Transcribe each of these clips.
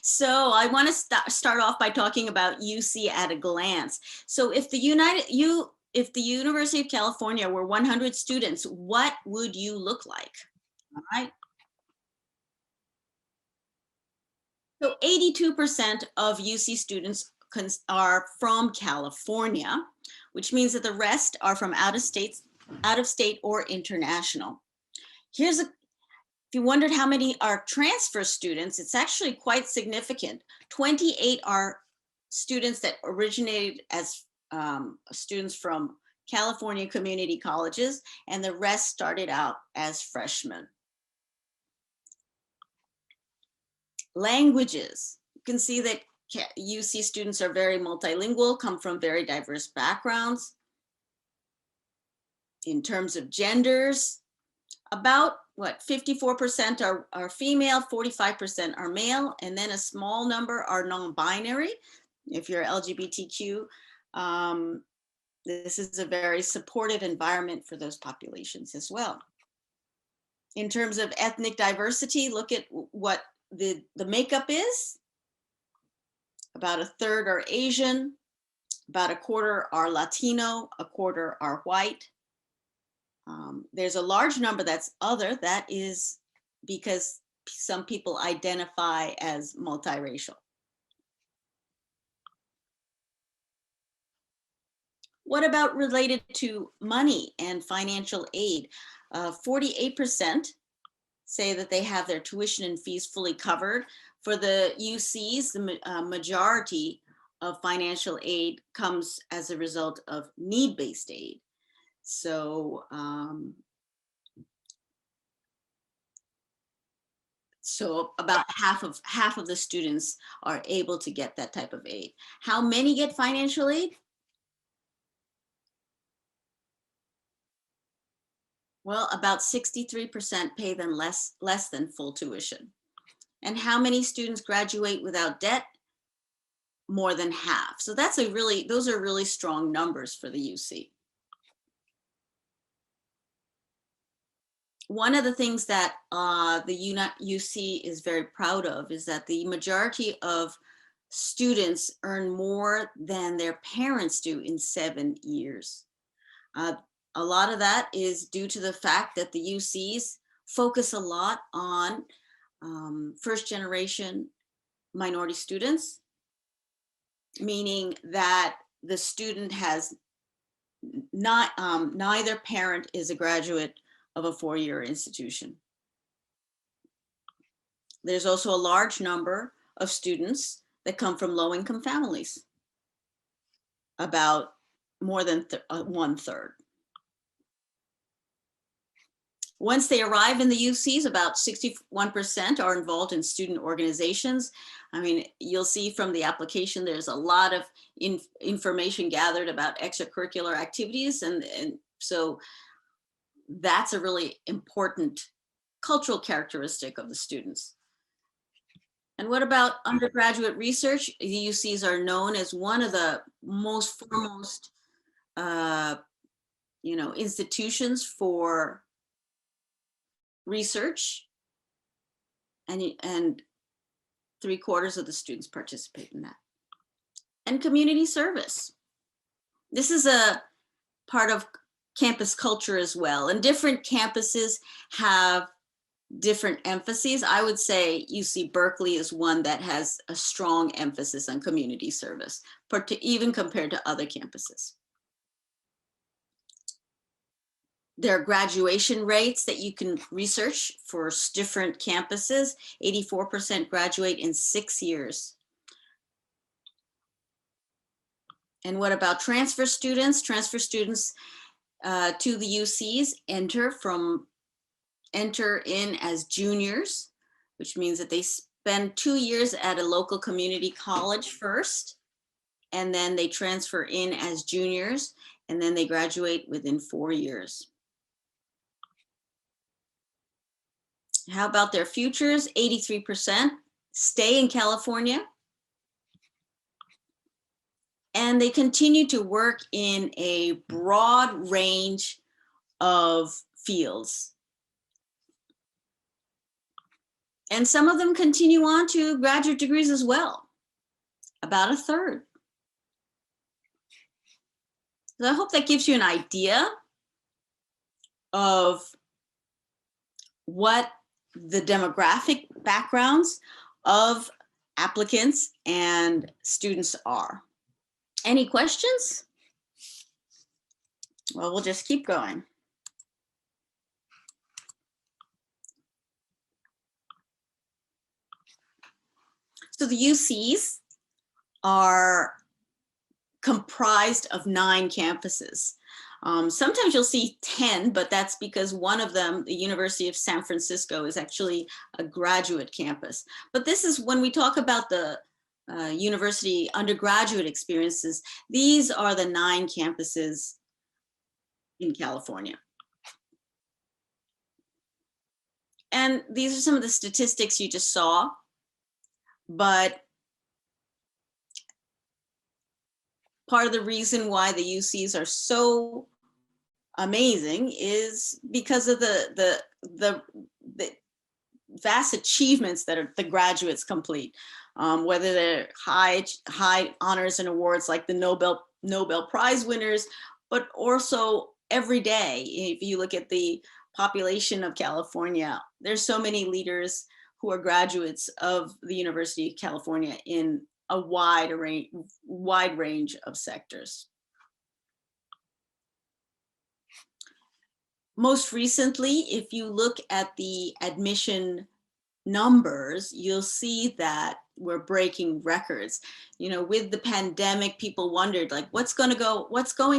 So I want to start off by talking about UC at a glance. So if the University of California were 100 students, what would you look like? All right. So 82% of UC students are from California, which means that the rest are from out of state or international. If you wondered how many are transfer students, it's actually quite significant. 28 are students that originated as students from California community colleges, and the rest started out as freshmen. Languages. You can see that UC students are very multilingual, come from very diverse backgrounds. In terms of genders, about 54% are female, 45% are male, and then a small number are non-binary. If you're LGBTQ, this is a very supportive environment for those populations as well. In terms of ethnic diversity, look at what the makeup is. About a third are Asian, about a quarter are Latino, a quarter are white. There's a large number that's other. That is because some people identify as multiracial. What about related to money and financial aid? 48% say that they have their tuition and fees fully covered. For the UCs, the majority of financial aid comes as a result of need-based aid. So, so about half of the students are able to get that type of aid. How many get financial aid? Well, about 63% pay them less than full tuition. And how many students graduate without debt? More than half. So those are really strong numbers for the UC. One of the things that the UC is very proud of is that the majority of students earn more than their parents do in 7 years. A lot of that is due to the fact that the UCs focus a lot on first generation minority students, meaning that the student has neither parent is a graduate of a 4-year institution. There's also a large number of students that come from low-income families, about more than 1/3. Once they arrive in the UCs, about 61% are involved in student organizations. I mean, you'll see from the application, there's a lot of information gathered about extracurricular activities. And so that's a really important cultural characteristic of the students. And what about undergraduate research? The UCs are known as one of the most foremost institutions for research, and 3/4 of the students participate in that. And community service. This is a part of campus culture as well, and different campuses have different emphases. I would say UC Berkeley is one that has a strong emphasis on community service, even compared to other campuses. There are graduation rates that you can research for different campuses. 84% graduate in 6 years. And what about transfer students? Transfer students to the UCs enter in as juniors, which means that they spend 2 years at a local community college first, and then they transfer in as juniors, and then they graduate within 4 years. How about their futures? 83% stay in California. And they continue to work in a broad range of fields. And some of them continue on to graduate degrees as well, about a third. So I hope that gives you an idea of what the demographic backgrounds of applicants and students are. Any questions? Well, we'll just keep going. So the UCs are comprised of 9 campuses. Sometimes you'll see 10, but that's because one of them, the University of San Francisco, is actually a graduate campus. But this is when we talk about the university undergraduate experiences, these are the 9 campuses in California. And these are some of the statistics you just saw, but part of the reason why the UCs are so amazing is because of the vast achievements that the graduates complete, whether they're high honors and awards like the Nobel Prize winners, but also every day. If you look at the population of California, there's so many leaders who are graduates of the University of California in a wide range of sectors. Most recently, if you look at the admission numbers, you'll see that we're breaking records. You know, with the pandemic, people wondered, like, what's going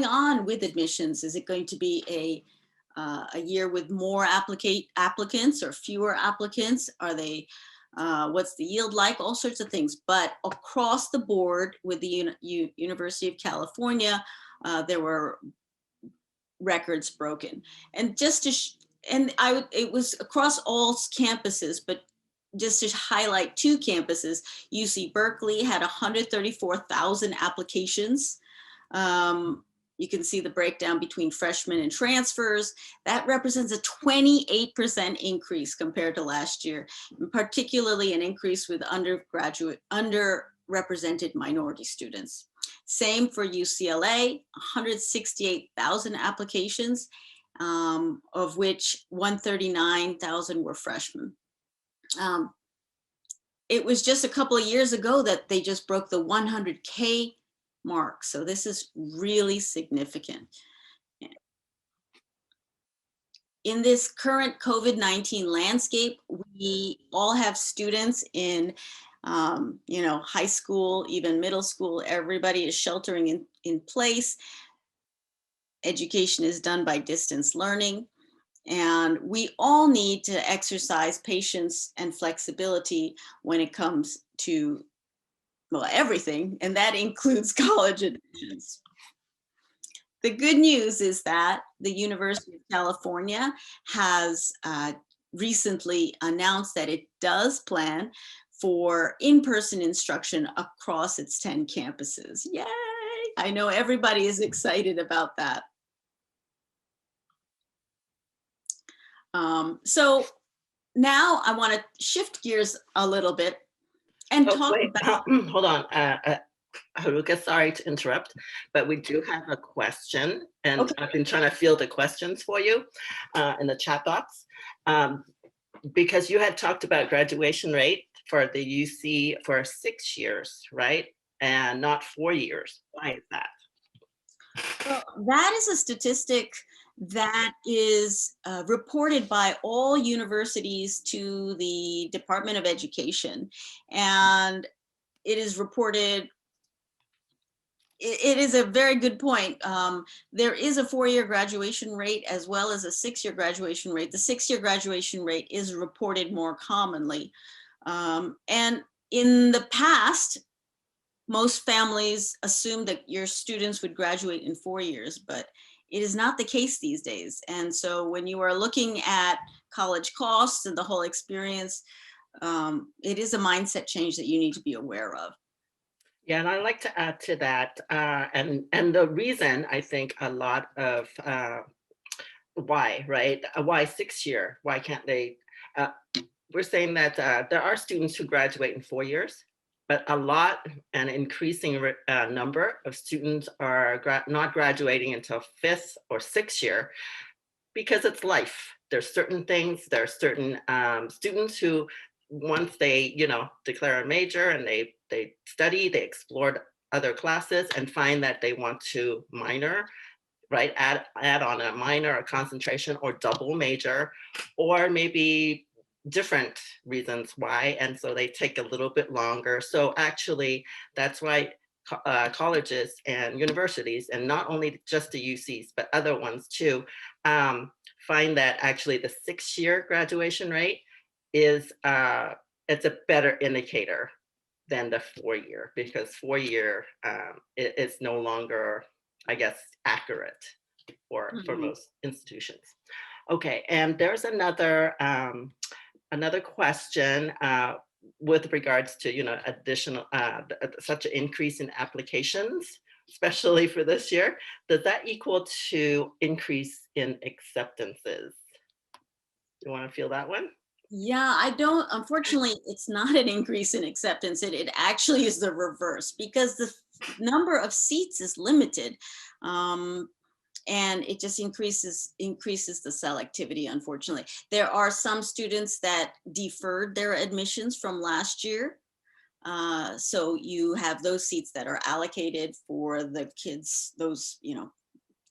on with admissions? Is it going to be a year with more applicants or fewer applicants? Are they, what's the yield like? All sorts of things. But across the board with the University of California, there were records broken. And just to, it was across all campuses, but just to highlight 2 campuses, UC Berkeley had 134,000 applications. You can see the breakdown between freshmen and transfers. That represents a 28% increase compared to last year, and particularly an increase with underrepresented minority students. Same for UCLA, 168,000 applications, of which 139,000 were freshmen. It was just a couple of years ago that they just broke the 100K mark. So this is really significant. In this current COVID-19 landscape, we all have students in high school, even middle school. Everybody is sheltering in place. Education is done by distance learning. And we all need to exercise patience and flexibility when it comes to, well, everything, and that includes college admissions. The good news is that the University of California has recently announced that it does plan for in-person instruction across its 10 campuses. Yay! I know everybody is excited about that. So now I want to shift gears a little bit and talk about. Hold on, Haruka, sorry to interrupt, but we do have a question, and okay. I've been trying to field the questions for you in the chat box, because you had talked about graduation rate for the UC for 6 years, right? And not 4 years. Why is that? Well, that is a statistic that is reported by all universities to the Department of Education. And it is reported, it is a very good point. There is a 4-year graduation rate as well as a 6-year graduation rate. The 6-year graduation rate is reported more commonly. And in the past, most families assumed that your students would graduate in 4 years, but it is not the case these days. And so when you are looking at college costs and the whole experience, it is a mindset change that you need to be aware of. Yeah, and I'd like to add to that, and the reason I think a lot of why 6 year? Why can't they? we're saying that there are students who graduate in 4 years, but a lot, an increasing number of students are not graduating until 5th or 6th year because it's life. There's certain things, there are certain students who, once they, declare a major and they study, they explored other classes and find that they want to minor, right? Add on a minor, a concentration, or double major, or maybe different reasons why. And so they take a little bit longer. So actually, that's why colleges and universities, and not only just the UCs, but other ones too, find that actually the 6-year graduation rate is it's a better indicator than the 4-year, because 4-year is no longer, I guess, accurate for most institutions. Okay, and there's another question with regards to additional such an increase in applications, especially for this year. Does that equal to increase in acceptances? You want to feel that one? Yeah, I don't, unfortunately, it's not an increase in acceptance. It actually is the reverse, because the number of seats is limited. And it just increases the selectivity, unfortunately. There are some students that deferred their admissions from last year. So you have those seats that are allocated for the kids, those,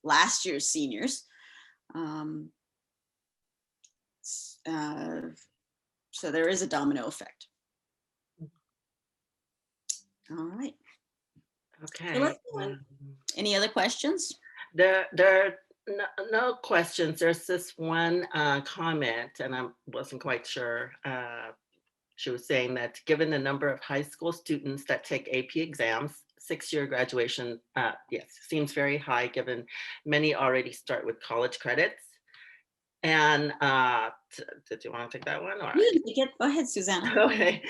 last year's seniors. So there is a domino effect. All right. Okay. So let's go on. Any other questions? There are no questions. There's this one comment, and I wasn't quite sure. She was saying that given the number of high school students that take AP exams, 6-year graduation, yes, seems very high given many already start with college credits. And did you want to take that one? Or? Go ahead, Susanna. Okay.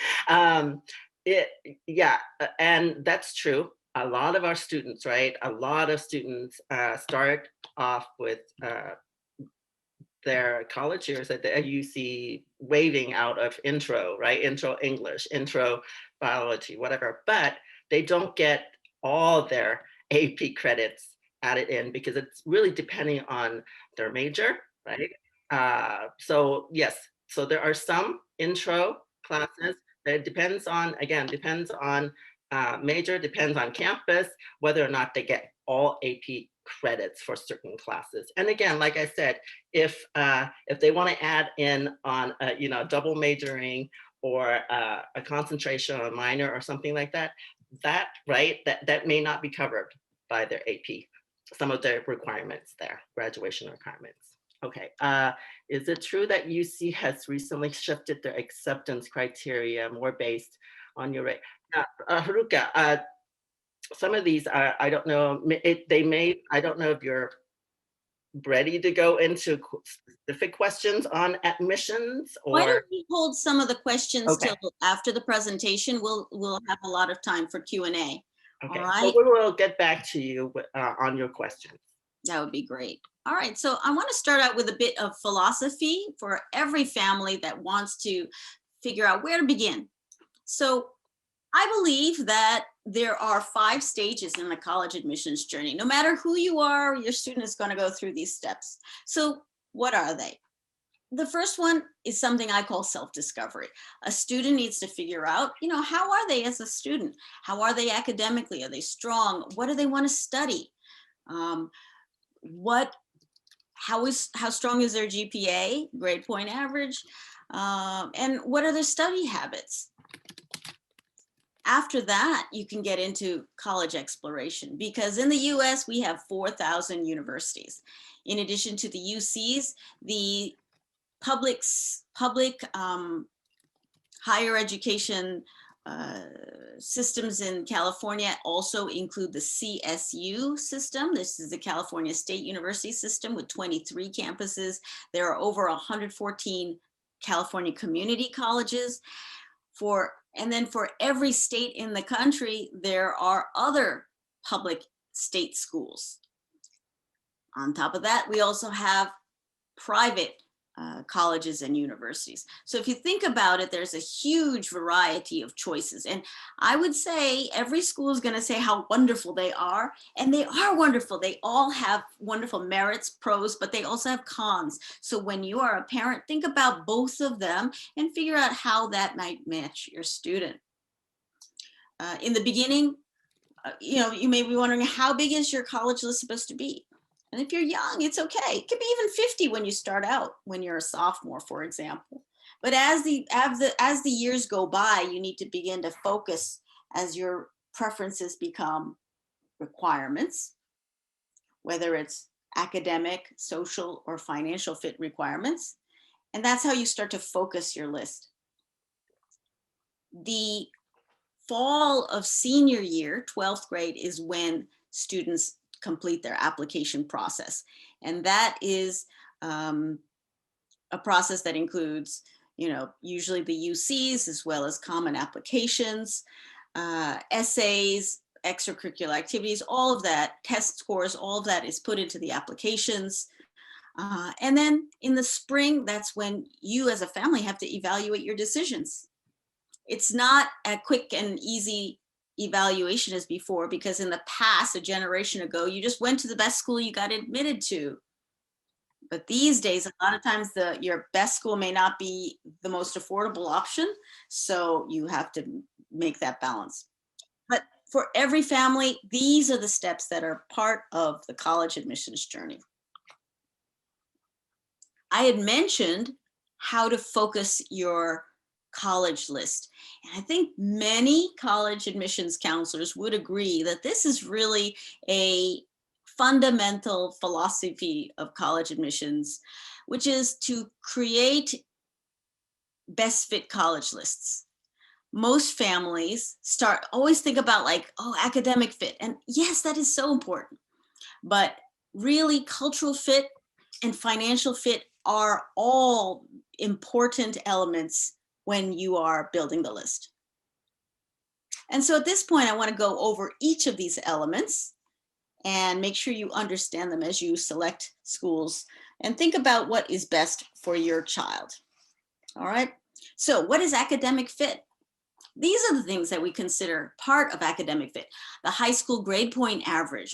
Yeah, and that's true. A lot of our students, right? A lot of students start off with their college years at the UC waiving out of intro, right? Intro English, intro biology, whatever. But they don't get all their AP credits added in because it's really depending on their major, right? So yes, so there are some intro classes that depends on major, depends on campus, whether or not they get all AP credits for certain classes. And again, like I said, if they want to add in on double majoring or a concentration on a minor or something like that, that may not be covered by their AP, some of their requirements there, graduation requirements. Okay, is it true that UC has recently shifted their acceptance criteria more based on your rate? Haruka, some of these, I don't know, I don't know if you're ready to go into specific questions on admissions, or? Why don't we hold some of the questions till after the presentation? We'll have a lot of time for Q&A. Okay, all right? So we will get back to you on your questions. That would be great. All right, so I want to start out with a bit of philosophy for every family that wants to figure out where to begin. So I believe that there are 5 stages in the college admissions journey. No matter who you are, your student is going to go through these steps. So what are they? The first one is something I call self-discovery. A student needs to figure out, how are they as a student? How are they academically? Are they strong? What do they want to study? How strong is their GPA, grade point average? And what are their study habits? After that, you can get into college exploration, because in the US, we have 4,000 universities. In addition to the UCs, the public higher education systems in California also include the CSU system. This is the California State University system with 23 campuses. There are over 114 California community colleges. And then for every state in the country, there are other public state schools. On top of that, we also have private colleges and universities. So if you think about it, there's a huge variety of choices. And I would say every school is going to say how wonderful they are. And they are wonderful. They all have wonderful merits, pros, but they also have cons. So when you are a parent, think about both of them and figure out how that might match your student. In the beginning, you may be wondering, how big is your college list supposed to be? And if you're young, it's okay. It could be even 50 when you start out, when you're a sophomore, for example. But as the years go by, you need to begin to focus as your preferences become requirements, whether it's academic, social, or financial fit requirements. And that's how you start to focus your list. The fall of senior year, 12th grade, is when students complete their application process. And that is a process that includes, usually the UCs as well as common applications, essays, extracurricular activities, all of that, test scores, all of that is put into the applications. And then in the spring, that's when you as a family have to evaluate your decisions. It's not a quick and easy evaluation as before, because in the past, a generation ago, you just went to the best school you got admitted to. But these days, a lot of times your best school may not be the most affordable option. So you have to make that balance. But for every family, these are the steps that are part of the college admissions journey. I had mentioned how to focus your college list. And I think many college admissions counselors would agree that this is really a fundamental philosophy of college admissions, which is to create best fit college lists. Most families always think about academic fit. And yes, that is so important. But really, cultural fit and financial fit are all important elements when you are building the list. And so at this point, I want to go over each of these elements and make sure you understand them as you select schools and think about what is best for your child. All right. So what is academic fit? These are the things that we consider part of academic fit. The high school grade point average.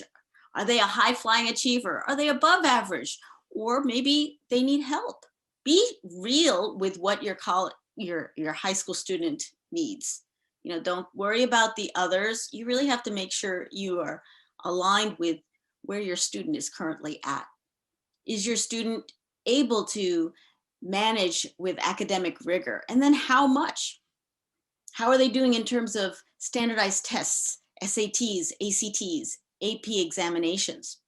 Are they a high flying achiever? Are they above average? Or maybe they need help. Be real with what your high school student needs. Don't worry about the others. You really have to make sure you are aligned with where your student is currently at. Is your student able to manage with academic rigor? And then how much? How are they doing in terms of standardized tests, SATs, ACTs, AP examinations?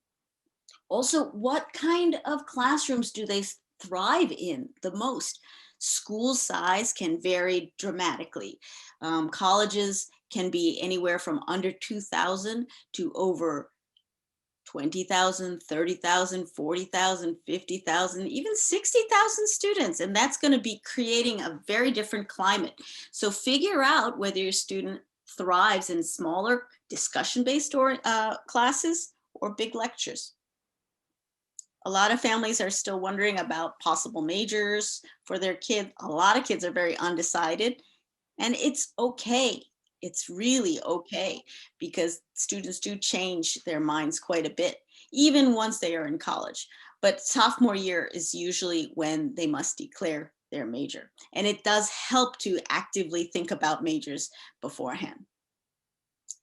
Also, what kind of classrooms do they thrive in the most? School size can vary dramatically. Colleges can be anywhere from under 2,000 to over 20,000, 30,000, 40,000, 50,000, even 60,000 students. And that's going to be creating a very different climate. So figure out whether your student thrives in smaller discussion-based classes or big lectures. A lot of families are still wondering about possible majors for their kid. A lot of kids are very undecided, and it's okay. It's really okay, because students do change their minds quite a bit, even once they are in college. But sophomore year is usually when they must declare their major. And it does help to actively think about majors beforehand.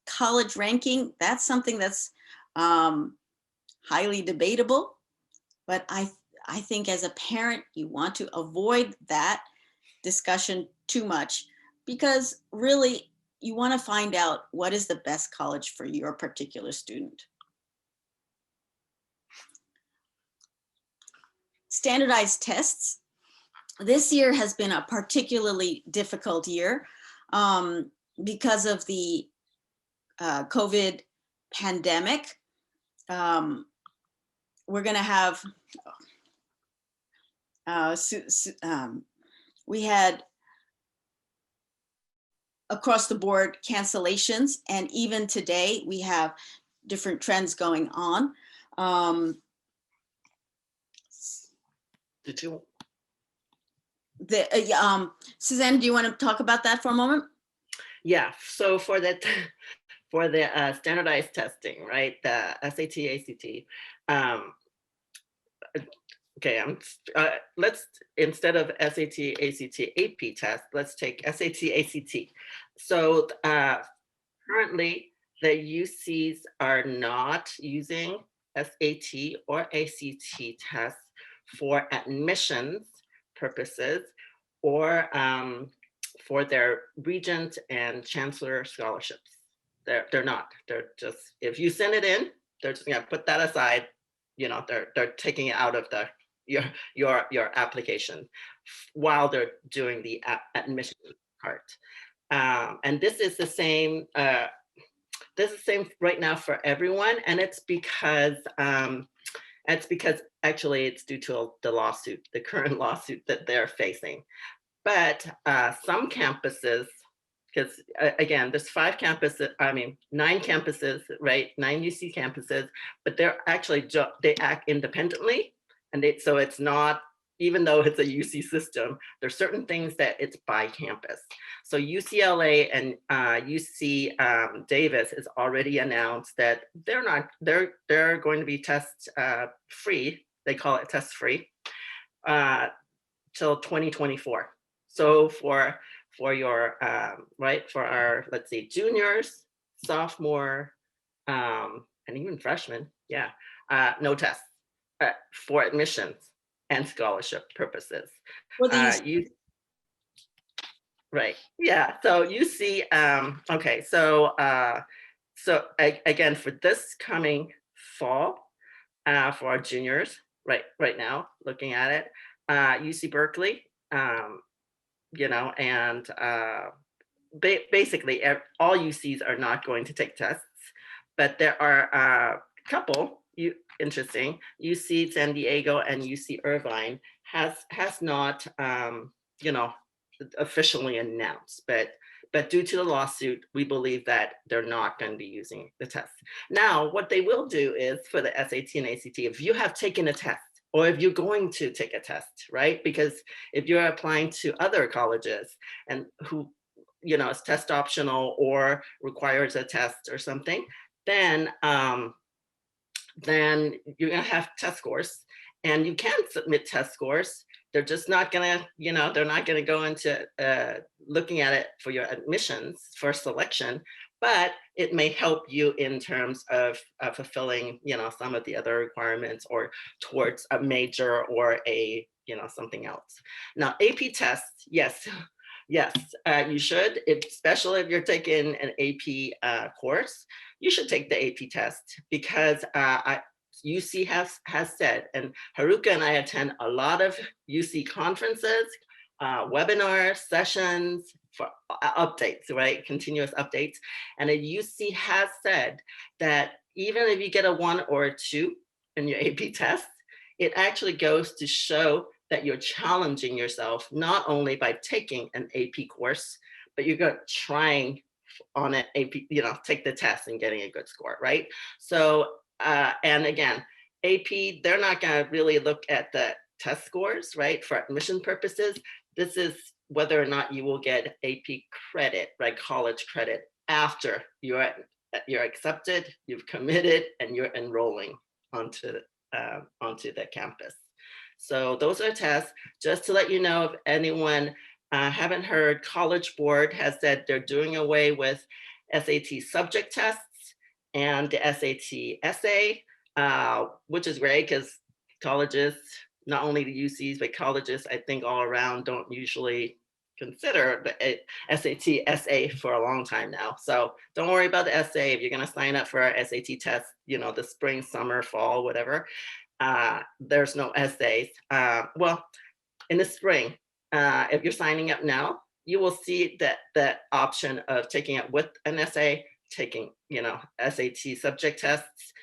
College ranking, that's something that's highly debatable. But I think as a parent, you want to avoid that discussion too much, because really you want to find out what is the best college for your particular student. Standardized tests. This year has been a particularly difficult year because of the COVID pandemic. We're going to have, we had across the board cancellations, and even today we have different trends going on. Did you Suzanne, do you want to talk about that for a moment? Yeah, so for that, for the standardized testing, right, the SAT, ACT, okay, let's, instead of SAT, ACT, AP test, let's take SAT, ACT. So currently, the UCs are not using SAT or ACT tests for admissions purposes or for their regent and chancellor scholarships. They're not. They're just, if you send it in, they're just gonna put that aside. You know, they're taking it out of the your application while they're doing the admission part. And this is the same. This is the same right now for everyone, and it's because actually it's due to the lawsuit, the current lawsuit that they're facing. But some campuses, because again, there's 5 campuses, I mean, 9 campuses, right? 9 UC campuses, but they're actually, they act independently. And so it's not, even though it's a UC system, there's certain things that it's by campus. So UCLA and UC Davis has already announced that they're going to be test free. They call it test free till 2024. So for your right, for our, let's see, juniors, sophomore, and even freshmen, yeah, no tests for admissions and scholarship purposes. Right, yeah. So you see, okay, so again, for this coming fall, for our juniors, right now, looking at it, UC Berkeley, you know, and basically all UCs are not going to take tests, but there are a couple, interesting, UC San Diego and UC Irvine has not, you know, officially announced, but due to the lawsuit, we believe that they're not going to be using the test. Now, what they will do is for the SAT and ACT, if you have taken a test, or if you're going to take a test, right? Because if you're applying to other colleges and who, you know, it's test optional or requires a test or something, then you're gonna have test scores, and you can submit test scores. They're just not gonna, you know, they're not gonna go into looking at it for your admissions for selection, but it may help you in terms of fulfilling, you know, some of the other requirements or towards a major or a, you know, something else. Now, AP tests, yes, yes, you should, especially if you're taking an AP course, you should take the AP test because UC has said, and Haruka and I attend a lot of UC conferences, webinars, sessions for updates, right? Continuous updates. And a UC has said that even if you get a 1 or a 2 in your AP test, it actually goes to show that you're challenging yourself, not only by taking an AP course, but you're trying on an AP, you know, take the test and getting a good score, right? So, and again, AP, they're not gonna really look at the test scores, right? For admission purposes, this is whether or not you will get AP credit, right? College credit after you're accepted, you've committed, and you're enrolling onto the campus. So those are tests. Just to let you know, if anyone haven't heard, College Board has said they're doing away with SAT subject tests and the SAT essay, which is great because colleges, not only the UCs, but colleges, I think all around don't usually consider the SAT essay for a long time now. So don't worry about the essay. If you're gonna sign up for our SAT test, you know, the spring, summer, fall, whatever, there's no essays. Well, in the spring, if you're signing up now, you will see that option of taking it with an essay, taking, you know, SAT subject tests,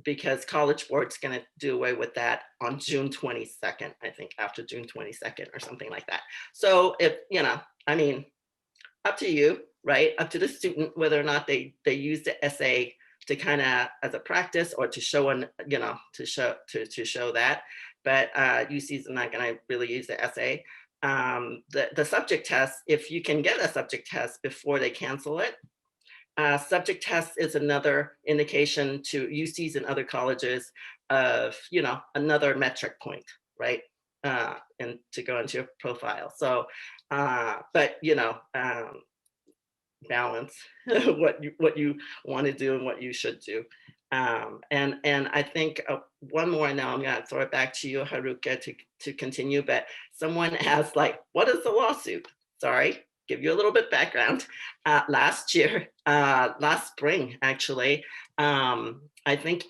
because College Board's gonna do away with that on June 22nd, I think, after June 22nd or something like that. So if, you know, I mean, up to you, right? Up to the student, whether or not they use the essay to kind of as a practice or to show, you know, to show that. but UCs are not going to really use the essay. The subject test, if you can get a subject test before they cancel it, subject test is another indication to UCs and other colleges of, another metric point, right? And to go into your profile. So, but, balance what you want to do and what you should do. And I think one more now, I'm going to throw it back to you, Haruka, to continue, but someone asked, like, what is the lawsuit? Sorry, give you a little bit background. Last spring, actually, I think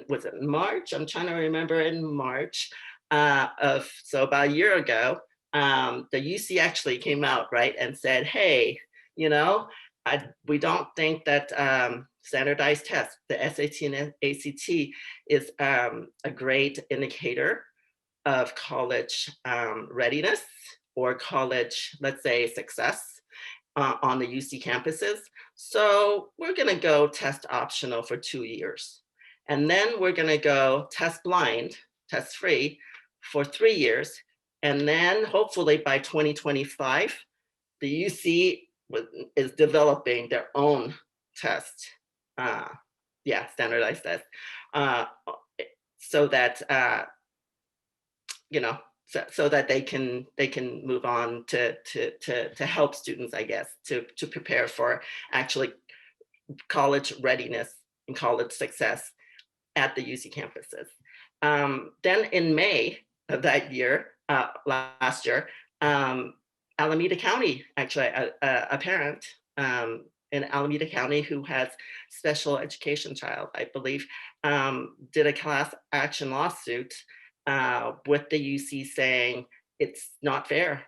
was it March? I'm trying to remember, in March so about a year ago, the UC actually came out, right, and said, hey, we don't think that standardized tests, the SAT and ACT, is a great indicator of college readiness or college, let's say, success on the UC campuses. So we're going to go test optional for 2 years. And then we're going to go test blind, test free for 3 years. And then hopefully by 2025, the UC is developing their own test, standardized test, so that so that they can move on to help students, I guess, to prepare for actually college readiness and college success at the UC campuses. Then in May of that year, last year, Alameda County, actually, a parent in Alameda County who has special education child, I believe, did a class action lawsuit with the UC saying it's not fair.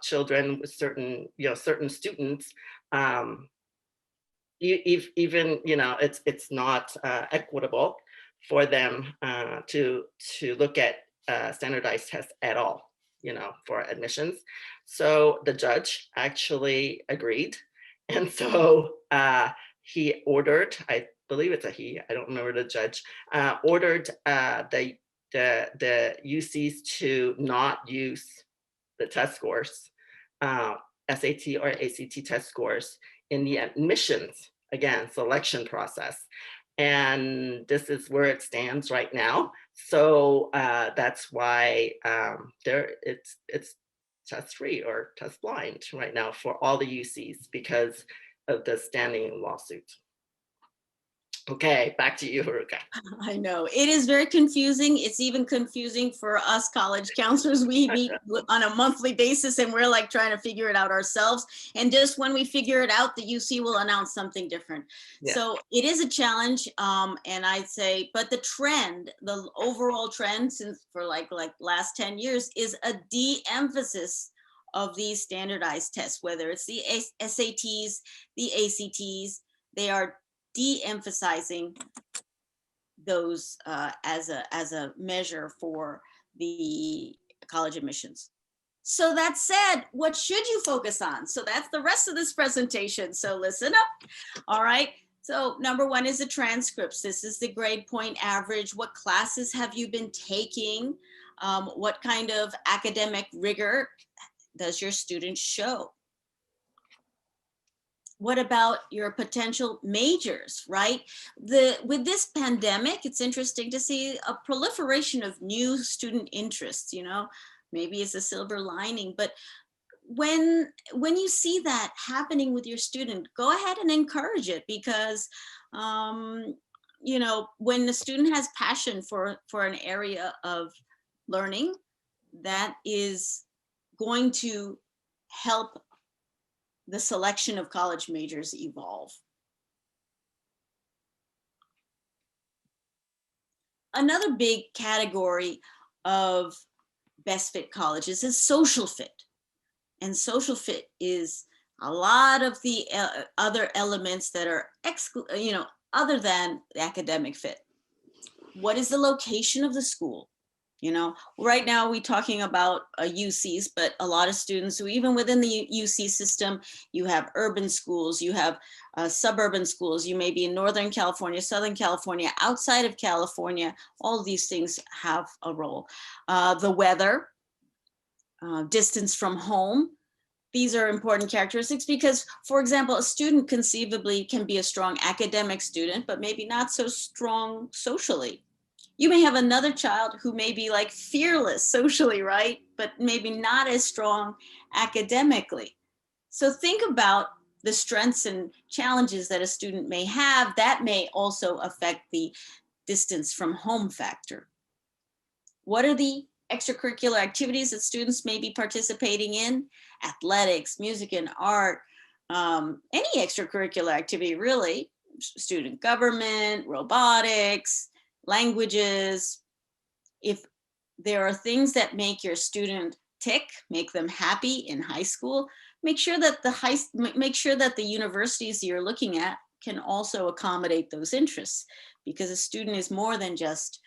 Children with certain students, even it's not equitable for them to look at standardized tests at all, for admissions. So the judge actually agreed. And so he ordered, I believe it's a he, I don't remember the judge, ordered the UCs to not use the test scores, SAT or ACT test scores, in the admissions, again, selection process. And this is where it stands right now. So that's why it's test free or test blind right now for all the UCs because of the standing lawsuit. Okay, back to you, Haruka. I know it is very confusing. It's even confusing for us college counselors. We meet on a monthly basis and we're like trying to figure it out ourselves. And just when we figure it out, the UC will announce something different. Yeah. So it is a challenge. And I'd say, but the trend, the overall trend since for like last 10 years is a de-emphasis of these standardized tests, whether it's the SATs, the ACTs, they are de-emphasizing those as a measure for the college admissions. So that said, what should you focus on? So that's the rest of this presentation. So listen up. All right. So number one is the transcripts. This is the grade point average. What classes have you been taking? What kind of academic rigor does your student show? What about your potential majors, right? With this pandemic, it's interesting to see a proliferation of new student interests, maybe it's a silver lining, but when you see that happening with your student, go ahead and encourage it because, when the student has passion for an area of learning, that is going to help the selection of college majors evolve. Another big category of best fit colleges is social fit. And social fit is a lot of the other elements that are, other than the academic fit. What is the location of the school? You know, right now we're talking about UCs, but a lot of students who even within the UC system, you have urban schools, you have suburban schools, you may be in Northern California, Southern California, outside of California, all of these things have a role. The weather, distance from home, these are important characteristics because, for example, a student conceivably can be a strong academic student, but maybe not so strong socially. You may have another child who may be like fearless socially, right? But maybe not as strong academically. So think about the strengths and challenges that a student may have. That may also affect the distance from home factor. What are the extracurricular activities that students may be participating in? Athletics, music and art, any extracurricular activity really, student government, robotics, languages. If there are things that make your student tick, make them happy in high school, make sure that the universities you're looking at can also accommodate those interests, because a student is more than just,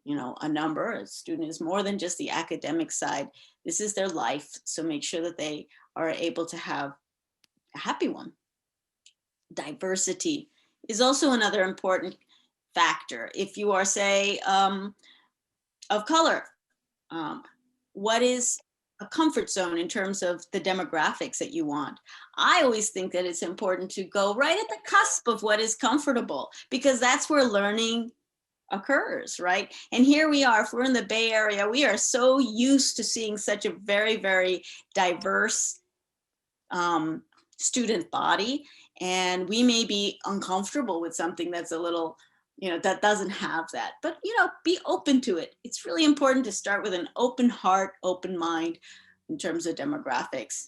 you know, a number. A student is more than just the academic side. This is their life. So make sure that they are able to have a happy one. Diversity is also another important factor. If you are, say, of color, what is a comfort zone in terms of the demographics that you want? I always think that it's important to go right at the cusp of what is comfortable, because that's where learning occurs, right? And here we are, if we're in the Bay Area, we are so used to seeing such a very, very diverse student body, and we may be uncomfortable with something that's a little, you know, that doesn't have that. But, you know, be open to it. It's really important to start with an open heart, open mind in terms of demographics.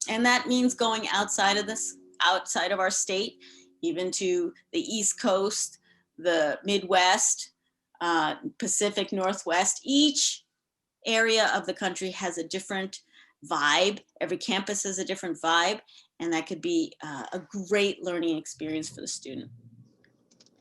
And that means going outside of this, outside of our state, even to the East Coast, the Midwest, Pacific Northwest. Each area of the country has a different vibe. Every campus has a different vibe, and that could be a great learning experience for the student.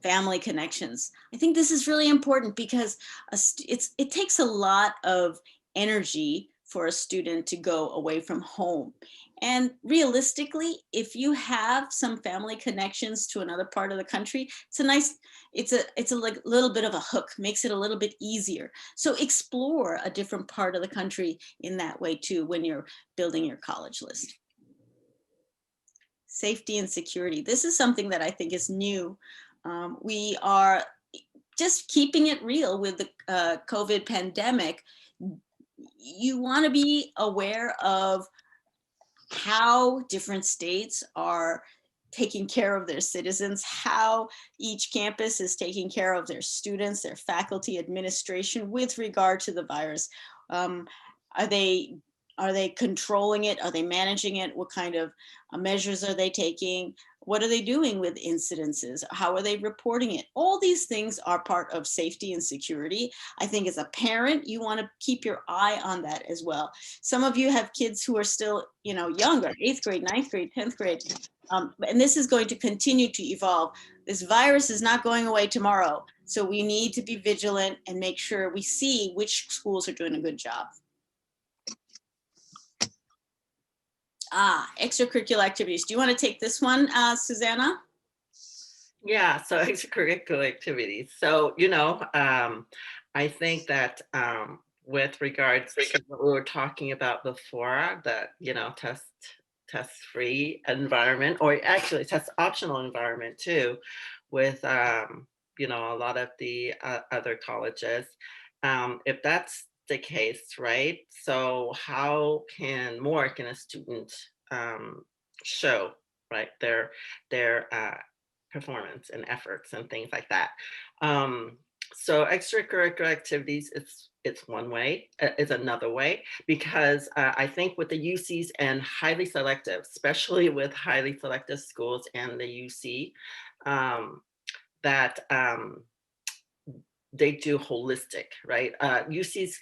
Family connections. I think this is really important because it takes a lot of energy for a student to go away from home. And realistically, if you have some family connections to another part of the country, it's a like little bit of a hook, makes it a little bit easier. So explore a different part of the country in that way too when you're building your college list. Safety and security. This is something that I think is new. We are just keeping it real with the COVID pandemic. You want to be aware of how different states are taking care of their citizens, how each campus is taking care of their students, their faculty, administration with regard to the virus. Are they controlling it? Are they managing it? What kind of measures are they taking? What are they doing with incidences? How are they reporting it? All these things are part of safety and security. I think as a parent, you want to keep your eye on that as well. Some of you have kids who are still, you know, younger, 8th grade, 9th grade, 10th grade. And this is going to continue to evolve. This virus is not going away tomorrow. So we need to be vigilant and make sure we see which schools are doing a good job. Extracurricular activities. Do you want to take this one, Susanna? Yeah, so extracurricular activities. So, you know, I think that with regards to what we were talking about before, that, you know, test-free environment, or actually test optional environment too, with, you know, a lot of the other colleges. If that's the case, right? So how can a student show, right, their performance and efforts and things like that? So extracurricular activities, it's one way, is another way, because I think with the UCs and highly selective, especially with highly selective schools and the UC, that they do holistic, right? UCs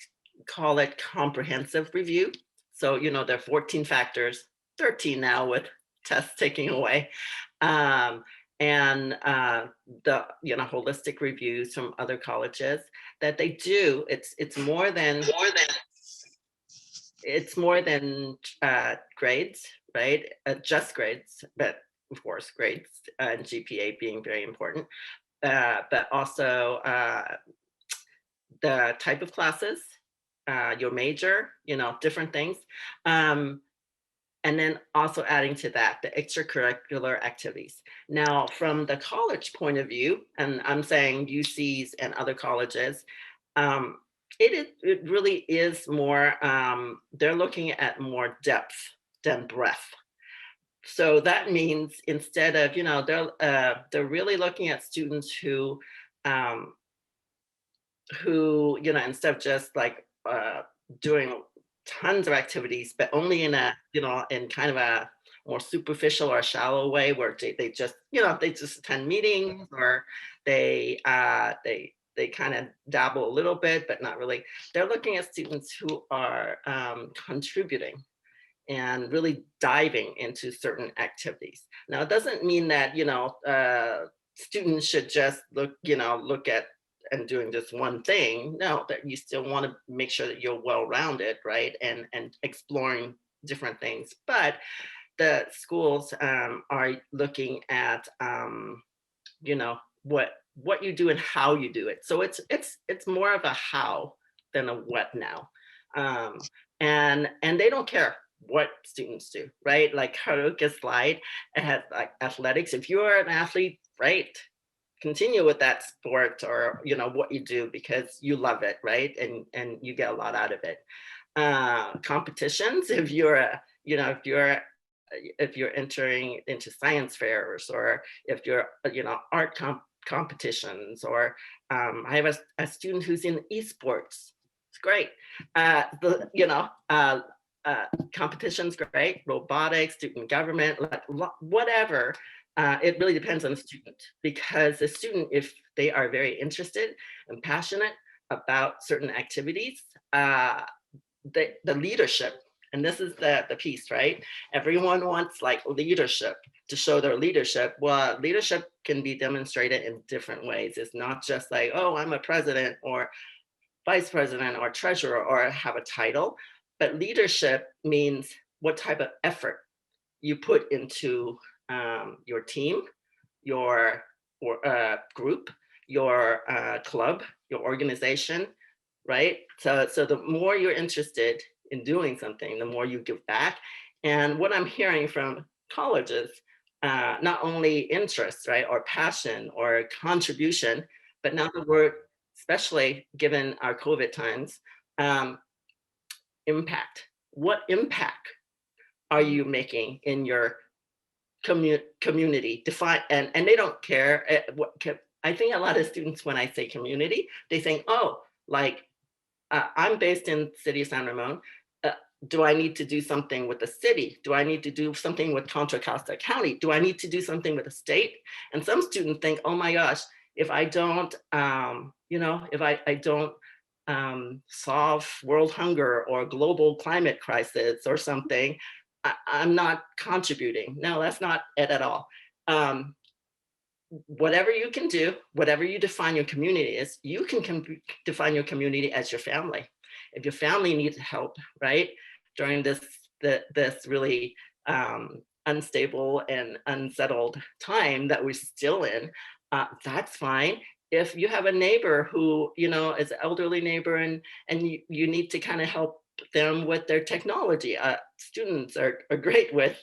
call it comprehensive review. So, you know, there are 14 factors, 13 now with tests taking away. and the holistic reviews from other colleges that they do. It's more than grades, right? Just grades, but of course grades and GPA being very important, but also the type of classes, your major, different things. And then also adding to that, the extracurricular activities. Now, from the college point of view, and I'm saying UCs and other colleges, it really is more, they're looking at more depth than breadth. So that means instead of, they're really looking at students who, instead of just like doing tons of activities, but only in a, in kind of a more superficial or shallow way where they just, they just attend meetings, or they kind of dabble a little bit, but not really. They're looking at students who are contributing and really diving into certain activities. Now, it doesn't mean that, students should just look at and doing just one thing. No, that you still want to make sure that you're well-rounded, right? And exploring different things. But the schools are looking at, what you do and how you do it. So it's more of a how than a what now. And they don't care what students do, right? Like Haruka's slide, it has like athletics. If you're an athlete, great, continue with that sport, or what you do, because you love it, right? And you get a lot out of it. Competitions, if you're entering into science fairs, or if you're art competitions, or I have a student who's in esports. It's great. Competitions, great. Robotics, student government, whatever. It really depends on the student, because the student, if they are very interested and passionate about certain activities, the leadership, and this is the piece, right? Everyone wants like leadership, to show their leadership. Well, leadership can be demonstrated in different ways. It's not just like, oh, I'm a president or vice president or treasurer or have a title, but leadership means what type of effort you put into your team, your group, your club, your organization, right? So the more you're interested in doing something, the more you give back. And what I'm hearing from colleges, not only interest, right, or passion or contribution, but now the word, especially given our COVID times, impact. What impact are you making in your community? Define, and they don't care I think a lot of students, when I say community, they think, oh, like I'm based in city of San Ramon. Do I need to do something with the city? Do I need to do something with Contra Costa County? Do I need to do something with the state? And some students think, oh my gosh, if I don't, if I don't solve world hunger or global climate crisis or something, I'm not contributing. No, that's not it at all. Whatever you can do, whatever you define your community is, you can define your community as your family. If your family needs help, right, during this really unstable and unsettled time that we're still in, that's fine. If you have a neighbor who, is an elderly neighbor, and you need to kind of help them with their technology. Students are great with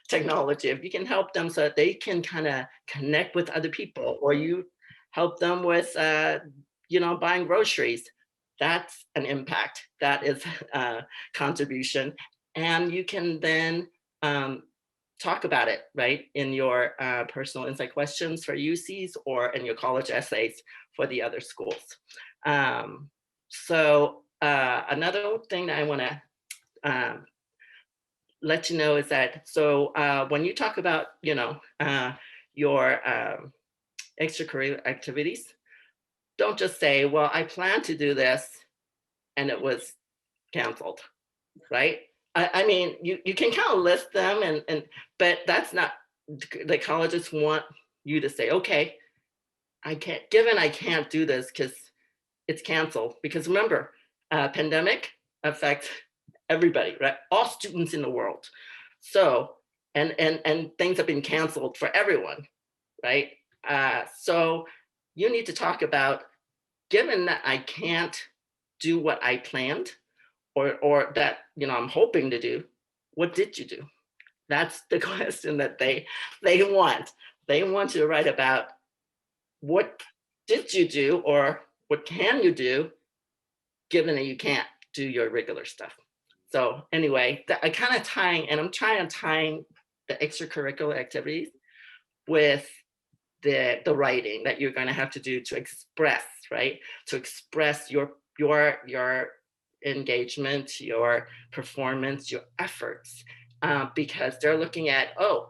technology. If you can help them so that they can kind of connect with other people, or you help them with, buying groceries, that's an impact. That is a contribution. And you can then talk about it, right, in your personal insight questions for UCs, or in your college essays for the other schools. Another thing that I want to let you know is that, so when you talk about, your extracurricular activities, don't just say, well, I plan to do this and it was canceled, right? I mean, you can kind of list them, but that's not, the colleges want you to say, okay, I can't do this because it's canceled. Because remember, pandemic affects everybody, right? All students in the world. So, and things have been canceled for everyone, right? So you need to talk about, given that I can't do what I planned, or that, I'm hoping to do, what did you do? That's the question that they want. They want you to write about what did you do, or what can you do, given that you can't do your regular stuff. So anyway, I kind of tying, and I'm trying to tying the extracurricular activities with the writing that you're going to have to do to express, right? To express your engagement, your performance, your efforts, because they're looking at, oh,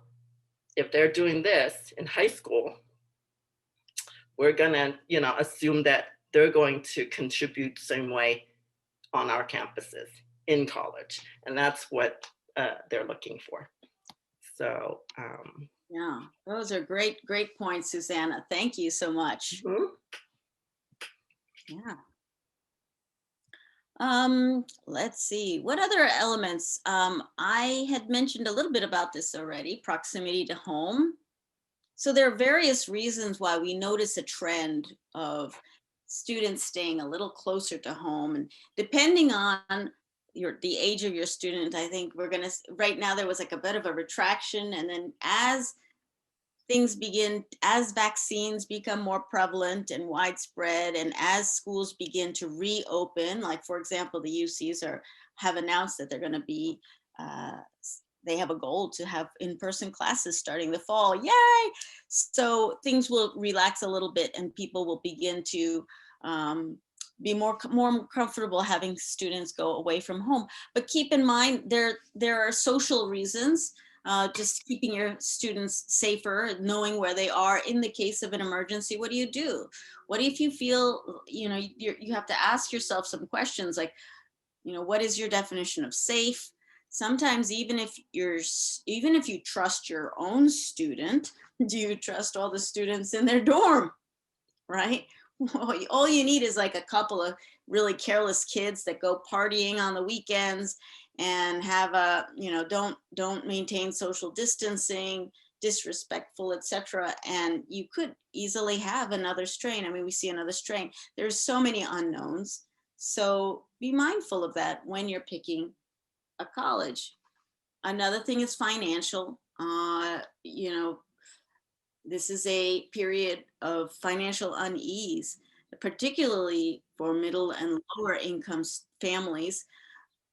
if they're doing this in high school, we're gonna, assume that they're going to contribute the same way on our campuses in college, and that's what they're looking for. So yeah, those are great points, Susanna. Thank you so much. mhm. Yeah. Let's see, what other elements? I had mentioned a little bit about this already, proximity to home. So there are various reasons why we notice a trend of students staying a little closer to home, and depending on the age of your student, I think right now there was like a bit of a retraction, and then as vaccines become more prevalent and widespread, and as schools begin to reopen, like for example, the UCs have announced that they're going to be, they have a goal to have in-person classes starting the fall. Yay! So things will relax a little bit, and people will begin to be more comfortable having students go away from home. But keep in mind, there are social reasons. Just keeping your students safer, knowing where they are in the case of an emergency. What do you do? What if you feel, you have to ask yourself some questions like, what is your definition of safe? Sometimes even if you trust your own student, do you trust all the students in their dorm, right? All you need is like a couple of really careless kids that go partying on the weekends and have don't maintain social distancing, disrespectful, etc. And you could easily have another strain. I mean, we see another strain. There's so many unknowns. So be mindful of that when you're picking a college. Another thing is financial. This is a period of financial unease, particularly for middle and lower income families.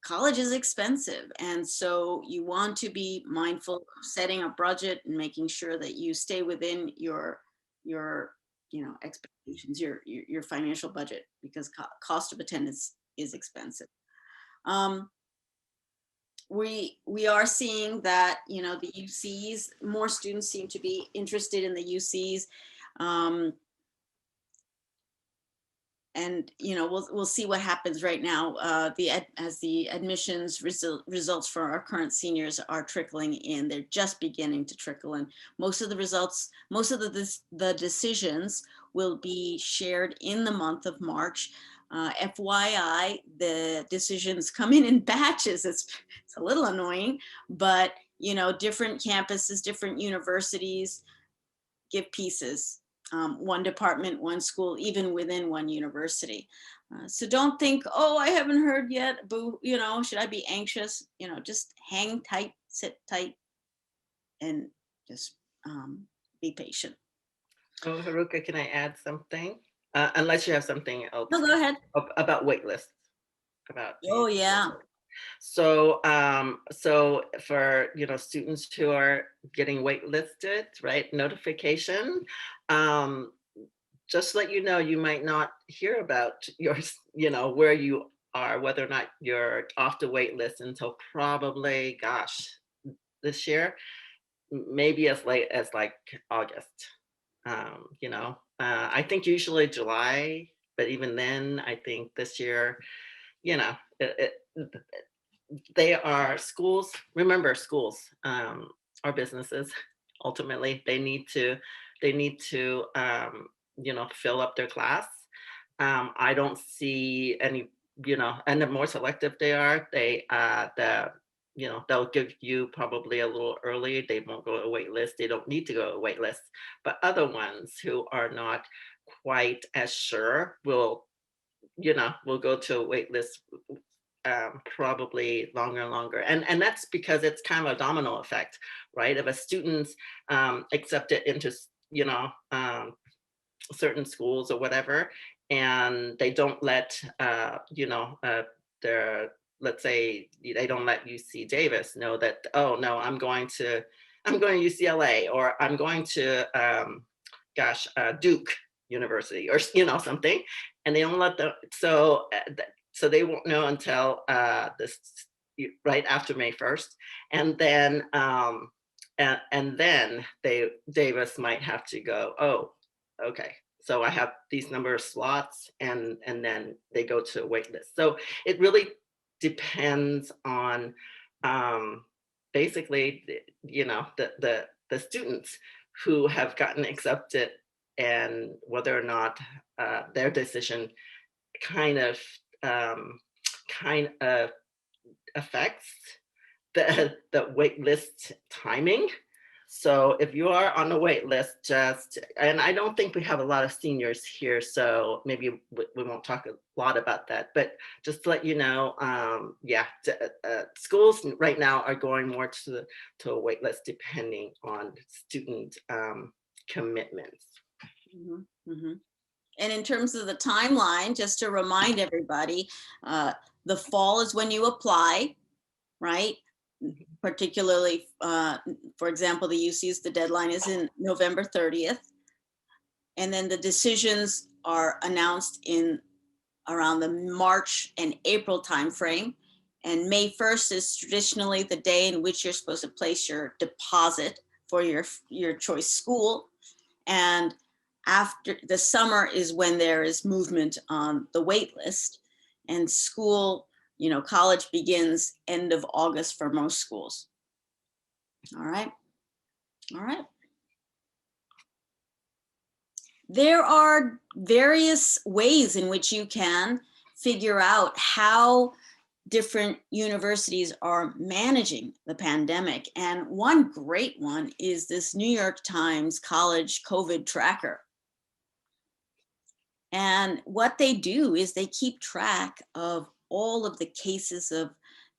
College is expensive, and so you want to be mindful of setting a budget and making sure that you stay within your expectations, your financial budget, because cost of attendance is expensive. We are seeing that the UCs, more students seem to be interested in the UCs, and we'll see what happens right now. As the admissions results for our current seniors are trickling in, they're just beginning to trickle in. Most of the decisions will be shared in the month of March. FYI, the decisions come in batches. It's a little annoying, but different campuses, different universities give pieces. One department, one school, even within one university. So don't think, oh, I haven't heard yet, boo, should I be anxious? Just hang tight, sit tight, and just be patient. Oh, Haruka, can I add something? Unless you have something else. No, go ahead. About wait lists. Oh, yeah. So, so for students who are getting waitlisted, right? Notification. Just let you know, you might not hear about where you are, whether or not you're off the wait list until probably, gosh, this year, maybe as late as like August. I think usually July, but even then, I think this year, they are schools. Remember, schools are businesses. Ultimately, they need to they need to, fill up their class. I don't see any, and the more selective they are, they'll give you probably a little early. They won't go to a wait list. They don't need to go to a wait list. But other ones who are not quite as sure will go to a wait list, probably longer and longer. And that's because it's kind of a domino effect, right? If a student's accepted into, certain schools or whatever, and they don't let, their, let's say they don't let UC Davis know that, oh no, I'm going to UCLA, or I'm going to, Duke University, or something, and they don't let them. So they won't know until this right after May 1st, and then Davis might have to go, oh, okay, so I have these number of slots, and then they go to a wait list. So it really depends on, basically, the students who have gotten accepted, and whether or not their decision kind of affects the wait list timing. So if you are on the wait list, and I don't think we have a lot of seniors here, so maybe we won't talk a lot about that, but just to let you know, schools right now are going more to a wait list depending on student commitments. Mm-hmm, mm-hmm. And in terms of the timeline, just to remind everybody, the fall is when you apply, right? Particularly, for example, the UC's, the deadline is in November 30th. And then the decisions are announced in around the March and April timeframe. And May 1st is traditionally the day in which you're supposed to place your deposit for your choice school. And after the summer is when there is movement on the wait list, and school, college begins end of August for most schools. All right. All right. There are various ways in which you can figure out how different universities are managing the pandemic. And one great one is this New York Times college COVID tracker. And what they do is they keep track of all of the cases of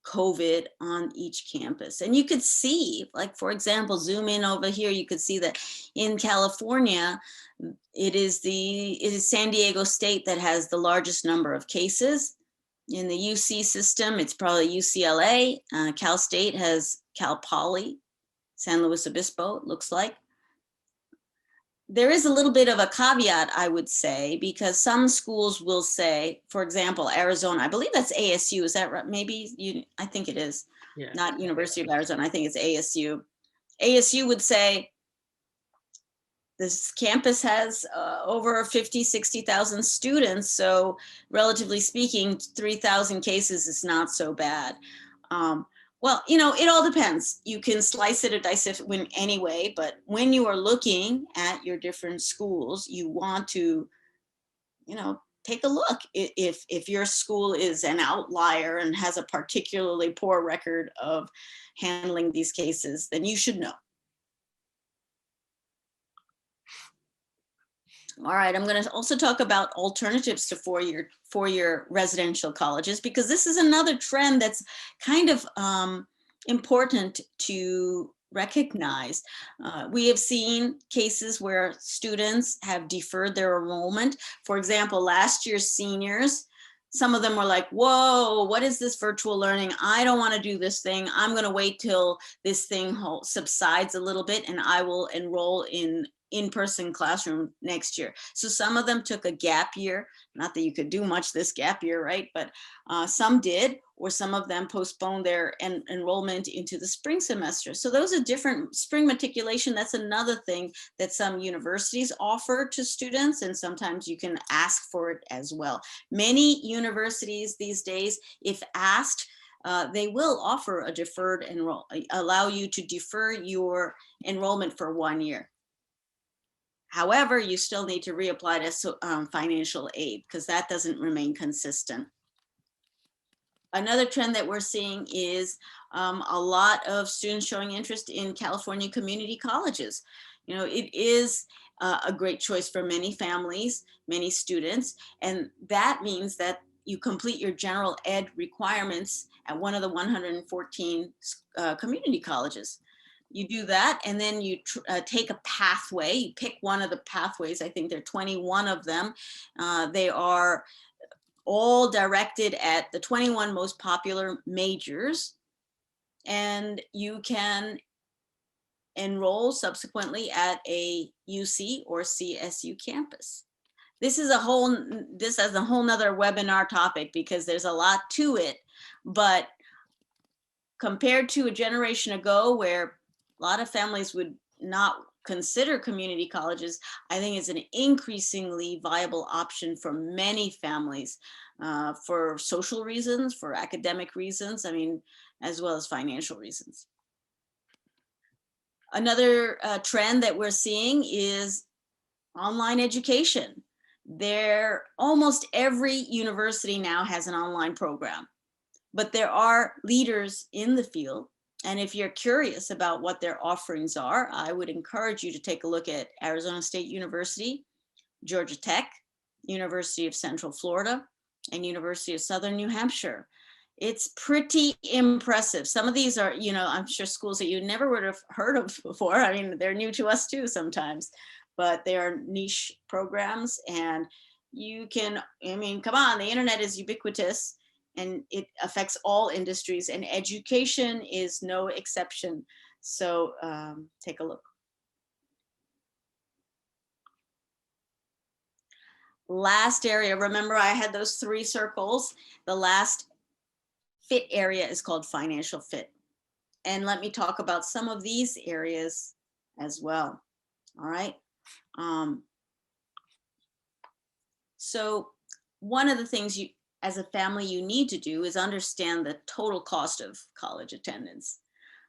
COVID on each campus. And you could see, like, for example, zoom in over here, you could see that in California, it is San Diego State that has the largest number of cases. In the UC system, it's probably UCLA. Cal State has Cal Poly, San Luis Obispo, it looks like. There is a little bit of a caveat, I would say, because some schools will say, for example, Arizona, I believe that's ASU, is that right? Maybe I think it is, yeah. Not University of Arizona, I think it's ASU. ASU would say, this campus has over 50, 60,000 students. So relatively speaking, 3,000 cases is not so bad. Well, it all depends. You can slice it or dice it in any way, but when you are looking at your different schools, you want to, take a look. If your school is an outlier and has a particularly poor record of handling these cases, then you should know. All right, I'm going to also talk about alternatives to four-year residential colleges, because this is another trend that's kind of important to recognize. We have seen cases where students have deferred their enrollment. For example, last year's seniors, some of them were like, whoa, what is this virtual learning? I don't want to do this thing. I'm going to wait till this thing subsides a little bit and I will enroll in-person classroom next year. So some of them took a gap year. Not that you could do much this gap year, right? But some did, or some of them postponed their enrollment into the spring semester. So those are different. Spring matriculation, that's another thing that some universities offer to students, and sometimes you can ask for it as well. Many universities these days, if asked, they will offer a deferred allow you to defer your enrollment for 1 year. However, you still need to reapply to financial aid because that doesn't remain consistent. Another trend that we're seeing is a lot of students showing interest in California community colleges. You know, it is a great choice for many families, many students, and that means that you complete your general ed requirements at one of the 114 community colleges. You do that, and then you take a pathway. You pick one of the pathways. I think there are 21 of them. They are all directed at the 21 most popular majors, and you can enroll subsequently at a UC or CSU campus. This is a whole nother webinar topic because there's a lot to it, but compared to a generation ago where a lot of families would not consider community colleges, I think it's an increasingly viable option for many families for social reasons, for academic reasons, I mean, as well as financial reasons. Another trend that we're seeing is online education. Almost every university now has an online program, but there are leaders in the field. And if you're curious about what their offerings are, I would encourage you to take a look at Arizona State University, Georgia Tech, University of Central Florida, and University of Southern New Hampshire. It's pretty impressive. Some of these are, you know, I'm sure schools that you never would have heard of before. I mean, they're new to us too sometimes, but they are niche programs, and you can, I mean, come on, the internet is ubiquitous and it affects all industries, and education is no exception. So take a look. Last area, remember I had those 3 circles. The last fit area is called financial fit. And let me talk about some of these areas as well. All right. So one of the things you, as a family, you need to do is understand the total cost of college attendance.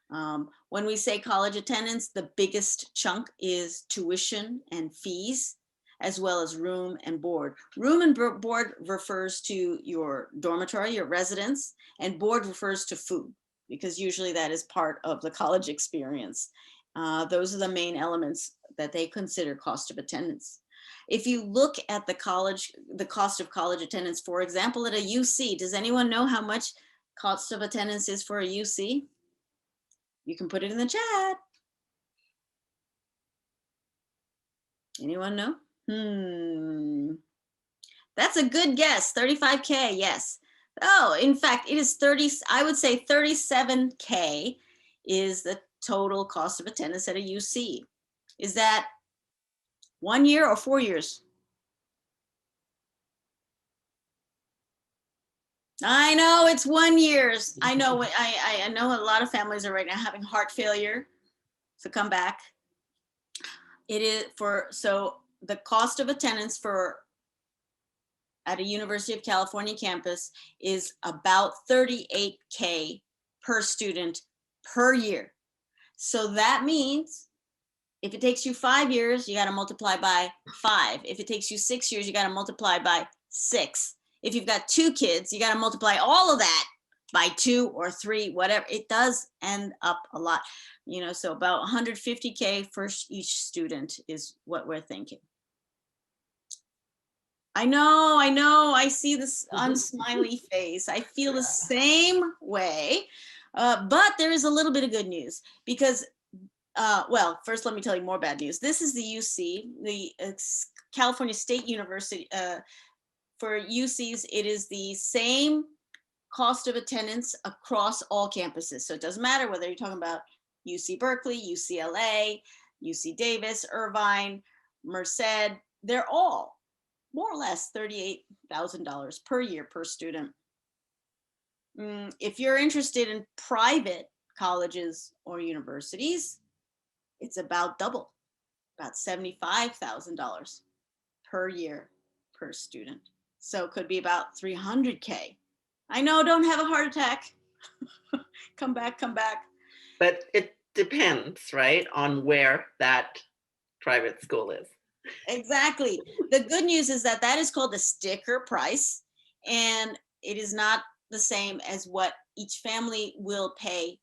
When we say college attendance, the biggest chunk is tuition and fees, as well as room and board. Room and board refers to your dormitory, your residence, and board refers to food, because usually that is part of the college experience. Those are the main elements that they consider cost of attendance. If you look at the cost of college attendance, for example, at a UC, does anyone know how much cost of attendance is for a UC? You can put it in the chat. Anyone know? That's a good guess. 35K, yes. Oh, in fact, it is 30, I would say 37K is the total cost of attendance at a UC. Is that 1 year or 4 years? I know it's 1 year. I know. I know a lot of families are right now having heart failure, so come back. It is so the cost of attendance at a University of California campus is about 38K per student per year. So that means if it takes you 5 years, you got to multiply by 5. If it takes you 6 years, you got to multiply by 6. If you've got 2 kids, you got to multiply all of that by 2 or 3, whatever. It does end up a lot, you know, so about 150K for each student is what we're thinking. I know, I see this unsmiley face. I feel the same way, but there is a little bit of good news because, well, first let me tell you more bad news. This is the UC, the California State University. For UCs, it is the same cost of attendance across all campuses. So it doesn't matter whether you're talking about UC Berkeley, UCLA, UC Davis, Irvine, Merced, they're all more or less $38,000 per year per student. If you're interested in private colleges or universities, it's about double, about $75,000 per year per student. So it could be about 300K. I know, don't have a heart attack. Come back, come back. But it depends, right, on where that private school is. Exactly. The good news is that that is called the sticker price, and it is not the same as what each family will pay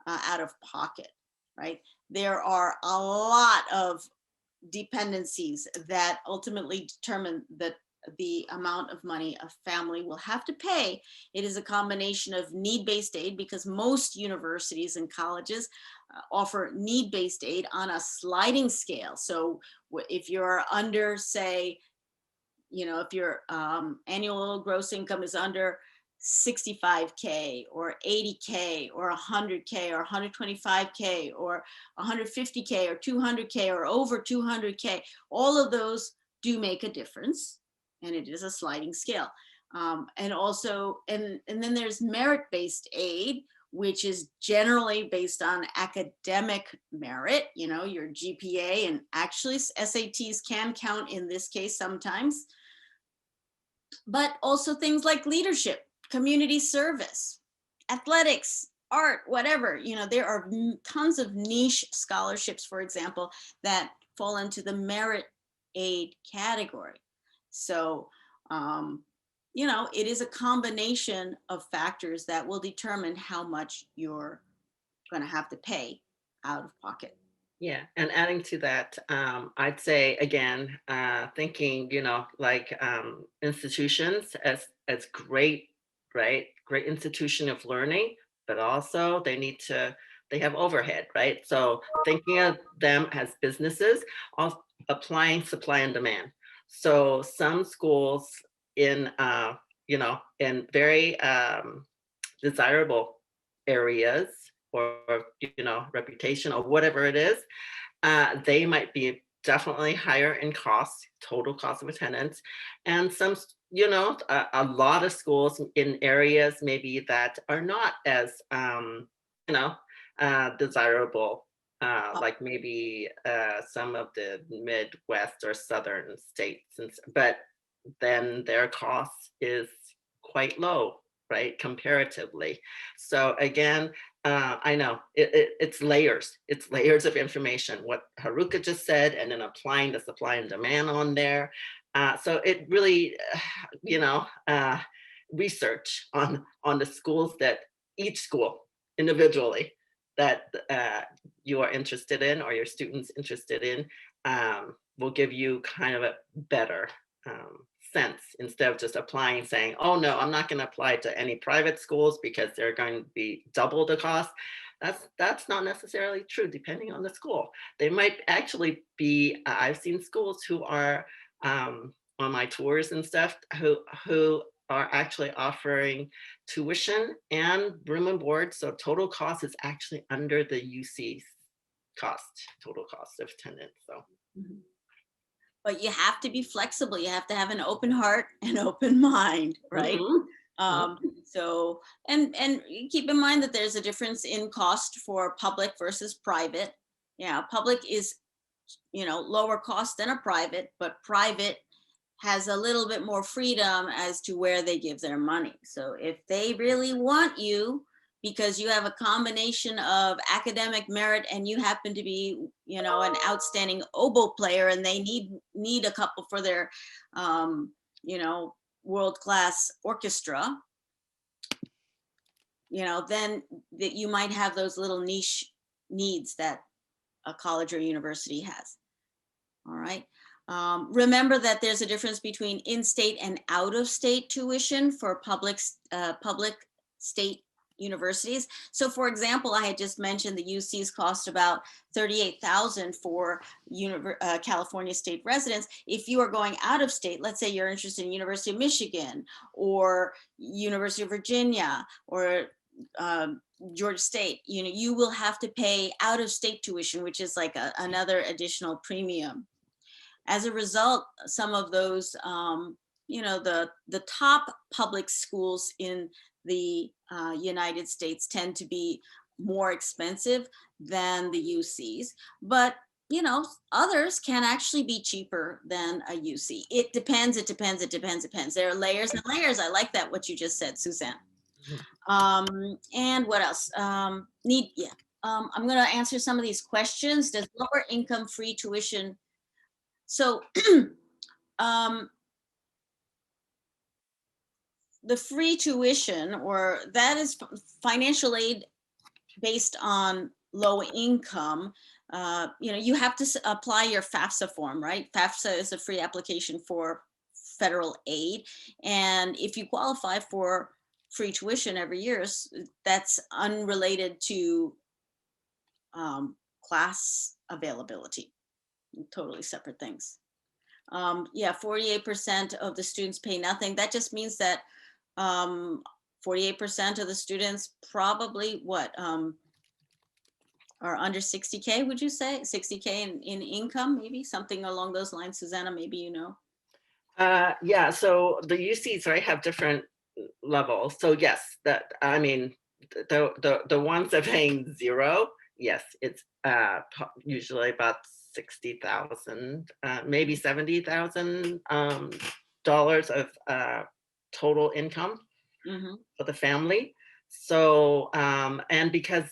out of pocket, right? There are a lot of dependencies that ultimately determine the amount of money a family will have to pay. It is a combination of need-based aid, because most universities and colleges offer need-based aid on a sliding scale. So if you're under, say, if your annual gross income is under 65K or 80K or 100K or 125K or 150K or 200K or over 200K, all of those do make a difference, and it is a sliding scale. And also, and then there's merit-based aid, which is generally based on academic merit, your GPA, and actually SATs can count in this case sometimes, but also things like leadership, community service, athletics, art, whatever. There are tons of niche scholarships, for example, that fall into the merit aid category. So, it is a combination of factors that will determine how much you're going to have to pay out of pocket. Yeah, and adding to that, I'd say again, thinking, like institutions as great, right? Great institution of learning, but also they have overhead, right? So thinking of them as businesses, applying supply and demand. So some schools in, in very desirable areas, or reputation, or whatever it is, they might be definitely higher in cost, total cost of attendance. And some, a lot of schools in areas maybe that are not as desirable, like maybe some of the Midwest or Southern states, but then their cost is quite low, right, comparatively. So again, I know it's layers. It's layers of information. What Haruka just said, and then applying the supply and demand on there. So it really, research on the schools, that each school individually that you are interested in, or your students interested in, will give you kind of a better sense, instead of just applying, saying, oh no, I'm not going to apply to any private schools because they're going to be double the cost. That's not necessarily true, depending on the school. They might actually be, I've seen schools who are on my tours and stuff, who are actually offering tuition and room and board, so total cost is actually under the UC's total cost of attendance. So but you have to be flexible. You have to have an open heart and open mind, right? So, and keep in mind that there's a difference in cost for public versus private. Yeah, public is, lower cost than a private, but private has a little bit more freedom as to where they give their money. So if they really want you, because you have a combination of academic merit and you happen to be, an outstanding oboe player, and they need a couple for their, world-class orchestra, then that you might have those little niche needs that a college or university has. All right. Remember that there's a difference between in-state and out-of-state tuition for public state universities. So for example, I had just mentioned the UCs cost about $38,000 for California state residents. If you are going out of state, let's say you're interested in University of Michigan or University of Virginia or Georgia State, you will have to pay out-of-state tuition, which is like another additional premium. As a result, some of those, the top public schools in the United States tend to be more expensive than the UCs, but others can actually be cheaper than a UC. It depends. There are layers and layers. I like that, what you just said, Susanna. And what else? I'm going to answer some of these questions. Does lower income free tuition So the free tuition, or that is financial aid based on low income. You have to apply your FAFSA form, right? FAFSA is a free application for federal aid. And if you qualify for free tuition every year, that's unrelated to class availability, totally separate things. Yeah, 48% of the students pay nothing. That just means that 48% of the students probably are under 60K, would you say? 60K in income, maybe something along those lines. Susanna, maybe you know. Yeah, so the UCs, right, have different levels. So yes, that, I mean, the ones that are paying zero, yes, it's usually about 60,000, maybe $70,000 dollars of total income for the family. So and because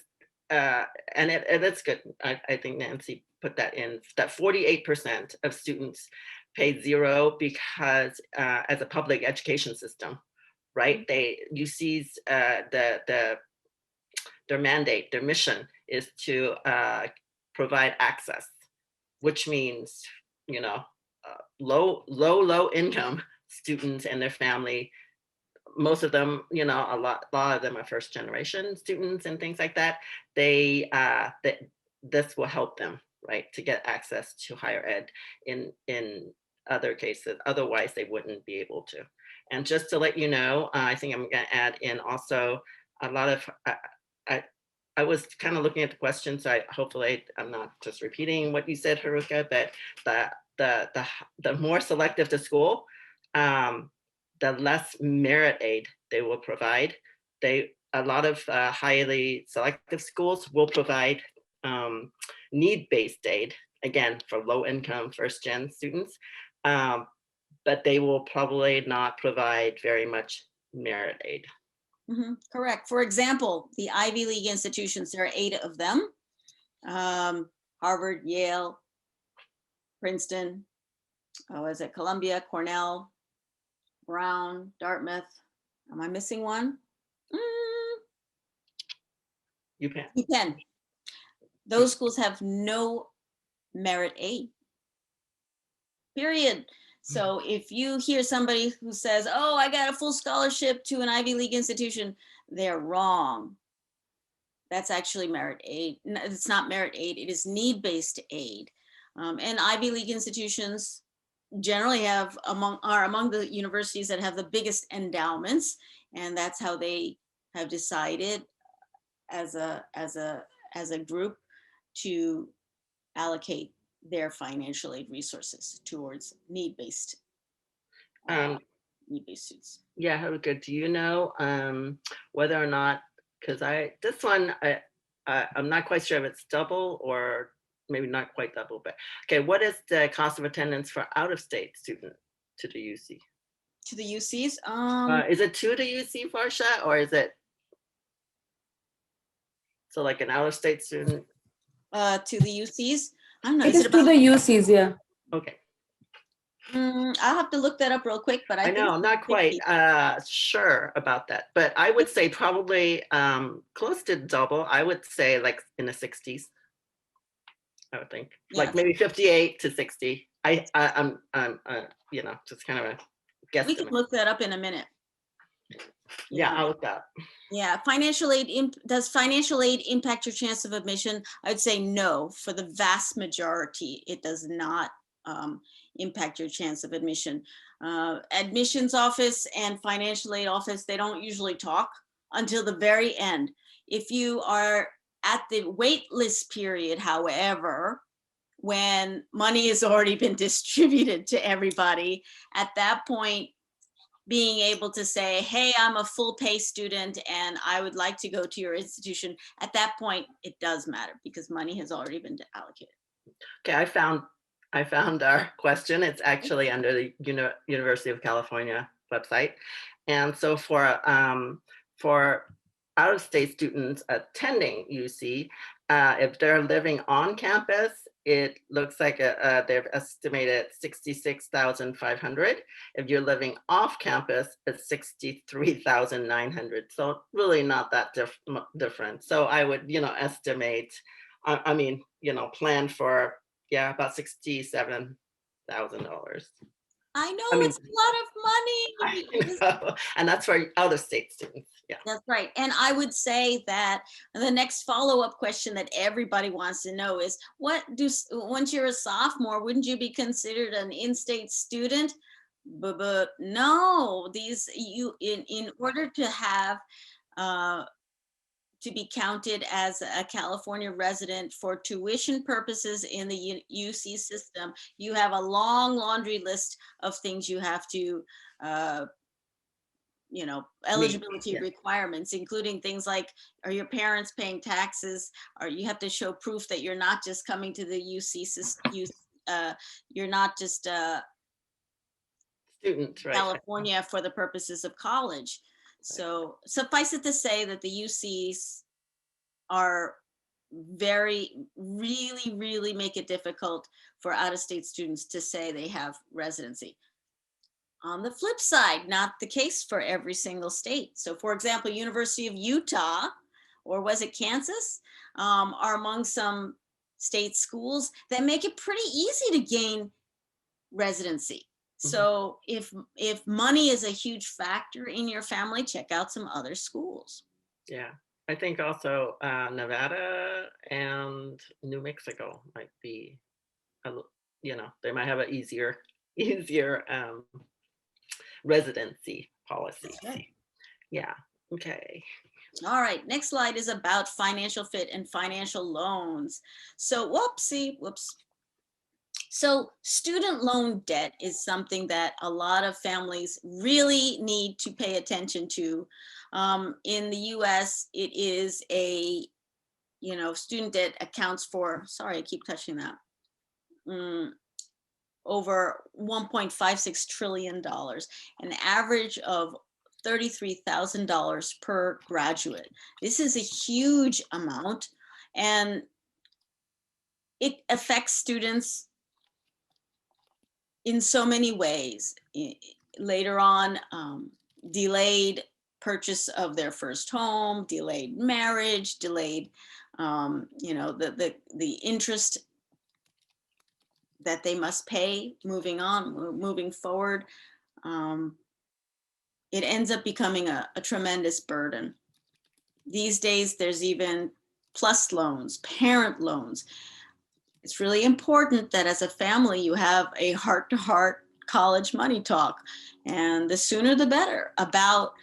and it's good. I think Nancy put that in, that 48% of students pay zero because as a public education system, right? They UC's their mandate, their mission is to provide access, which means, you know, low income students and their family. Most of them, you know, a lot of them are first generation students and things like that. They this will help them, right, to get access to higher ed in other cases. Otherwise, they wouldn't be able to. And just to let you know, I think I'm going to add in also a lot of. I was kind of looking at the questions. So hopefully I'm not just repeating what you said, Haruka, but the more selective the school, the less merit aid they will provide. A lot of highly selective schools will provide need-based aid, again, for low-income first-gen students, but they will probably not provide very much merit aid. Correct. For example, the Ivy League institutions, there are 8 of them. Harvard, Yale, Princeton, is it Columbia, Cornell, Brown, Dartmouth. Am I missing one? UPenn. Those schools have no merit aid, period. So if you hear somebody who says, oh, I got a full scholarship to an Ivy League institution, they're wrong. That's actually merit aid. It's not merit aid, it is need-based aid. And Ivy League institutions generally are among the universities that have the biggest endowments, and that's how they have decided as a group to allocate their financial aid resources towards need-based students. Yeah, Haruka, do you know whether or not, because this one I'm not quite sure if it's double or maybe not quite double, but okay, what is the cost of attendance for out-of-state student to the UC? To the UCs? Is it to the UC, Farsha, or is it so like an out-of-state student? To the UCs? I don't know. It is to the UCs, yeah. Okay. I'll have to look that up real quick, but I think I'm not quite sure about that, but I would say probably close to double. I would say like in the 60s. I would think like maybe 58 to 60. I'm you know, just kind of a guess. We can look that up in a minute. Yeah, I'll look that. Yeah, financial aid, does financial aid impact your chance of admission? I would say no. For the vast majority, it does not impact your chance of admission. Admissions office and financial aid office, they don't usually talk until the very end. If you are at the wait list period, however, when money has already been distributed to everybody, at that point, being able to say, hey, I'm a full pay student and I would like to go to your institution, at that point, it does matter because money has already been allocated. Okay, I found our question. It's actually under the University of California website. And so for out-of-state students attending UC, if they're living on campus it looks like they've estimated 66,500. If you're living off campus, it's 63,900. So really not that different. So I would, estimate, plan for, about $67,000. I know I mean, it's a lot of money. and that's for out-of-state students. Yeah. That's right. And I would say that the next follow-up question that everybody wants to know is, once you're a sophomore, wouldn't you be considered an in-state student? But no, in order to have to be counted as a California resident for tuition purposes in the UC system, you have a long laundry list of things you have to eligibility requirements, including things like, are your parents paying taxes? Or you have to show proof that you're not just coming to the UC system, you're not just Student, right? California for the purposes of college. So suffice it to say that the UCs are really make it difficult for out-of-state students to say they have residency. On the flip side, not the case for every single state. So for example, University of Utah, or was it Kansas, are among some state schools that make it pretty easy to gain residency. So if money is a huge factor in your family, check out some other schools. Yeah, I think also Nevada and New Mexico might be, they might have an easier residency policy. Right. Yeah, okay. All right, next slide is about financial fit and financial loans. So whoops. So student loan debt is something that a lot of families really need to pay attention to. In the US, it is student debt accounts for, sorry, I keep touching that, over $1.56 trillion, an average of $33,000 per graduate. This is a huge amount, and it affects students in so many ways. Later on, delayed purchase of their first home, delayed marriage, delayed, the interest that they must pay moving forward. It ends up becoming a tremendous burden. These days, there's even plus loans, parent loans. It's really important that as a family, you have a heart-to-heart college money talk, and the sooner the better, about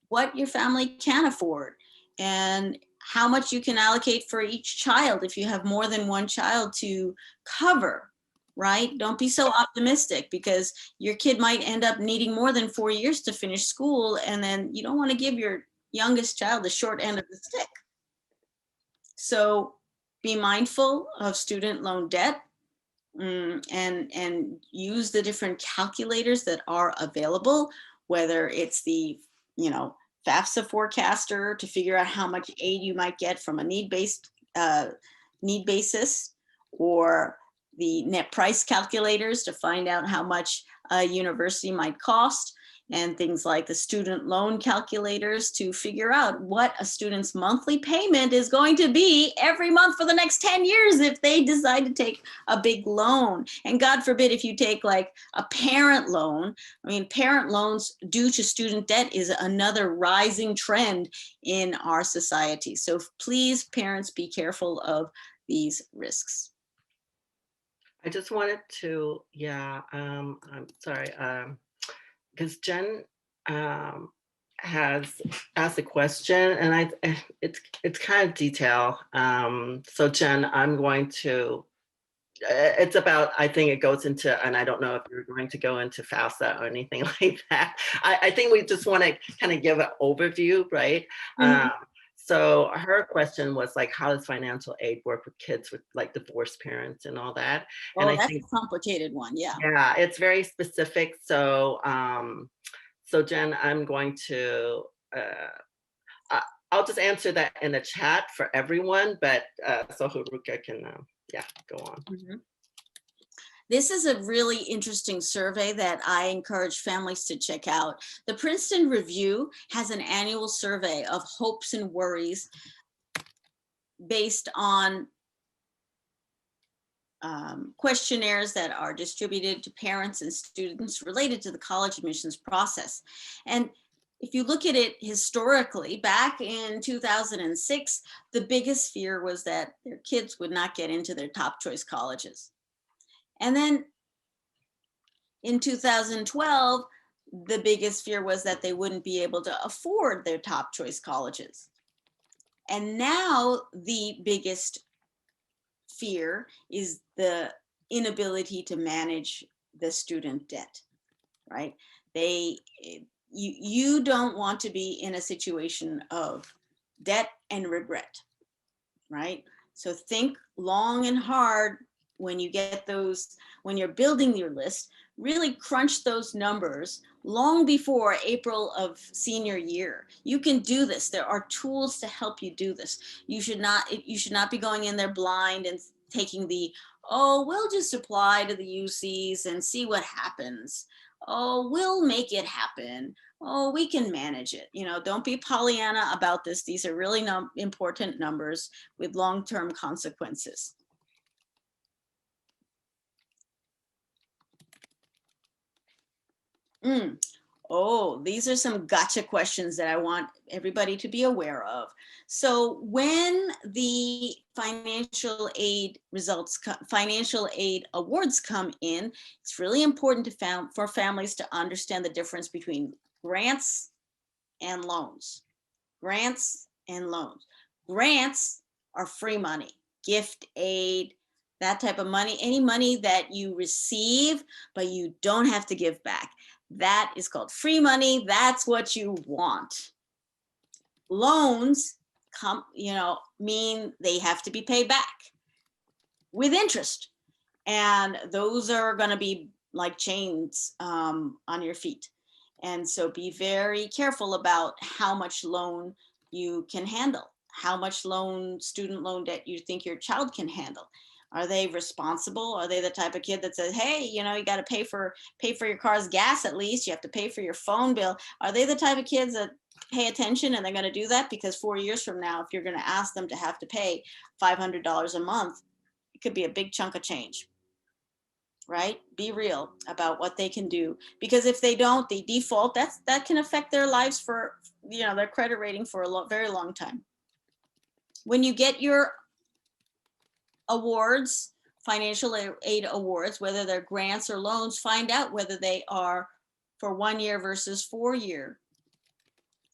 what your family can afford and how much you can allocate for each child if you have more than one child to cover, right? Don't be so optimistic, because your kid might end up needing more than 4 years to finish school, and then you don't want to give your youngest child the short end of the stick. So be mindful of student loan debt, and use the different calculators that are available, whether it's the FAFSA forecaster to figure out how much aid you might get from a need basis, or the net price calculators to find out how much a university might cost, and things like the student loan calculators to figure out what a student's monthly payment is going to be every month for the next 10 years if they decide to take a big loan. And God forbid if you take like a parent loan. I mean, parent loans due to student debt is another rising trend in our society. So please, parents, be careful of these risks. I just wanted to, I'm sorry, because Jen has asked a question, and it's kind of detailed. So Jen, I'm going to, it's about, I think it goes into, and I don't know if you're going to go into FAFSA or anything like that. I think we just want to kind of give an overview, right? So her question was like, how does financial aid work with kids with like divorced parents and all that? Oh, and that's a complicated one. Yeah. Yeah, it's very specific. So, so Jen, I'm going to, I'll just answer that in the chat for everyone, but so Haruka can Yeah, go on. This is a really interesting survey that I encourage families to check out. The Princeton Review has an annual survey of hopes and worries based on questionnaires that are distributed to parents and students related to the college admissions process. And if you look at it historically, back in 2006, the biggest fear was that their kids would not get into their top choice colleges. And then in 2012, the biggest fear was that they wouldn't be able to afford their top choice colleges. And now the biggest fear is the inability to manage the student debt, right? You don't want to be in a situation of debt and regret, right? So think long and hard when you get those, when you're building your list, really crunch those numbers long before April of senior year. You can do this. There are tools to help you do this. You should not be going in there blind and taking the, oh, we'll just apply to the UCs and see what happens. Oh, we'll make it happen. Oh, we can manage it. You know, don't be Pollyanna about this. These are really important numbers with long-term consequences. Oh, these are some gotcha questions that I want everybody to be aware of. So when the financial aid awards come in, it's really important for families to understand the difference between grants and loans. Grants and loans. Grants are free money, gift aid, that type of money, any money that you receive, but you don't have to give back. That is called free money. That's what you want. Loans mean they have to be paid back with interest. And those are going to be like chains on your feet. And so be very careful about how much loan you can handle, how much student loan debt you think your child can handle. Are they responsible? Are they the type of kid that says, hey, you got to pay for your car's gas at least, you have to pay for your phone bill? Are they the type of kids that pay attention and they're going to do that? Because 4 years from now, if you're going to ask them to have to pay $500 a month, it could be a big chunk of change. Right? Be real about what they can do, because if they don't, they default. That can affect their lives for, their credit rating for a very long time. When you get your awards, financial aid awards, whether they're grants or loans, find out whether they are for 1 year versus 4 year.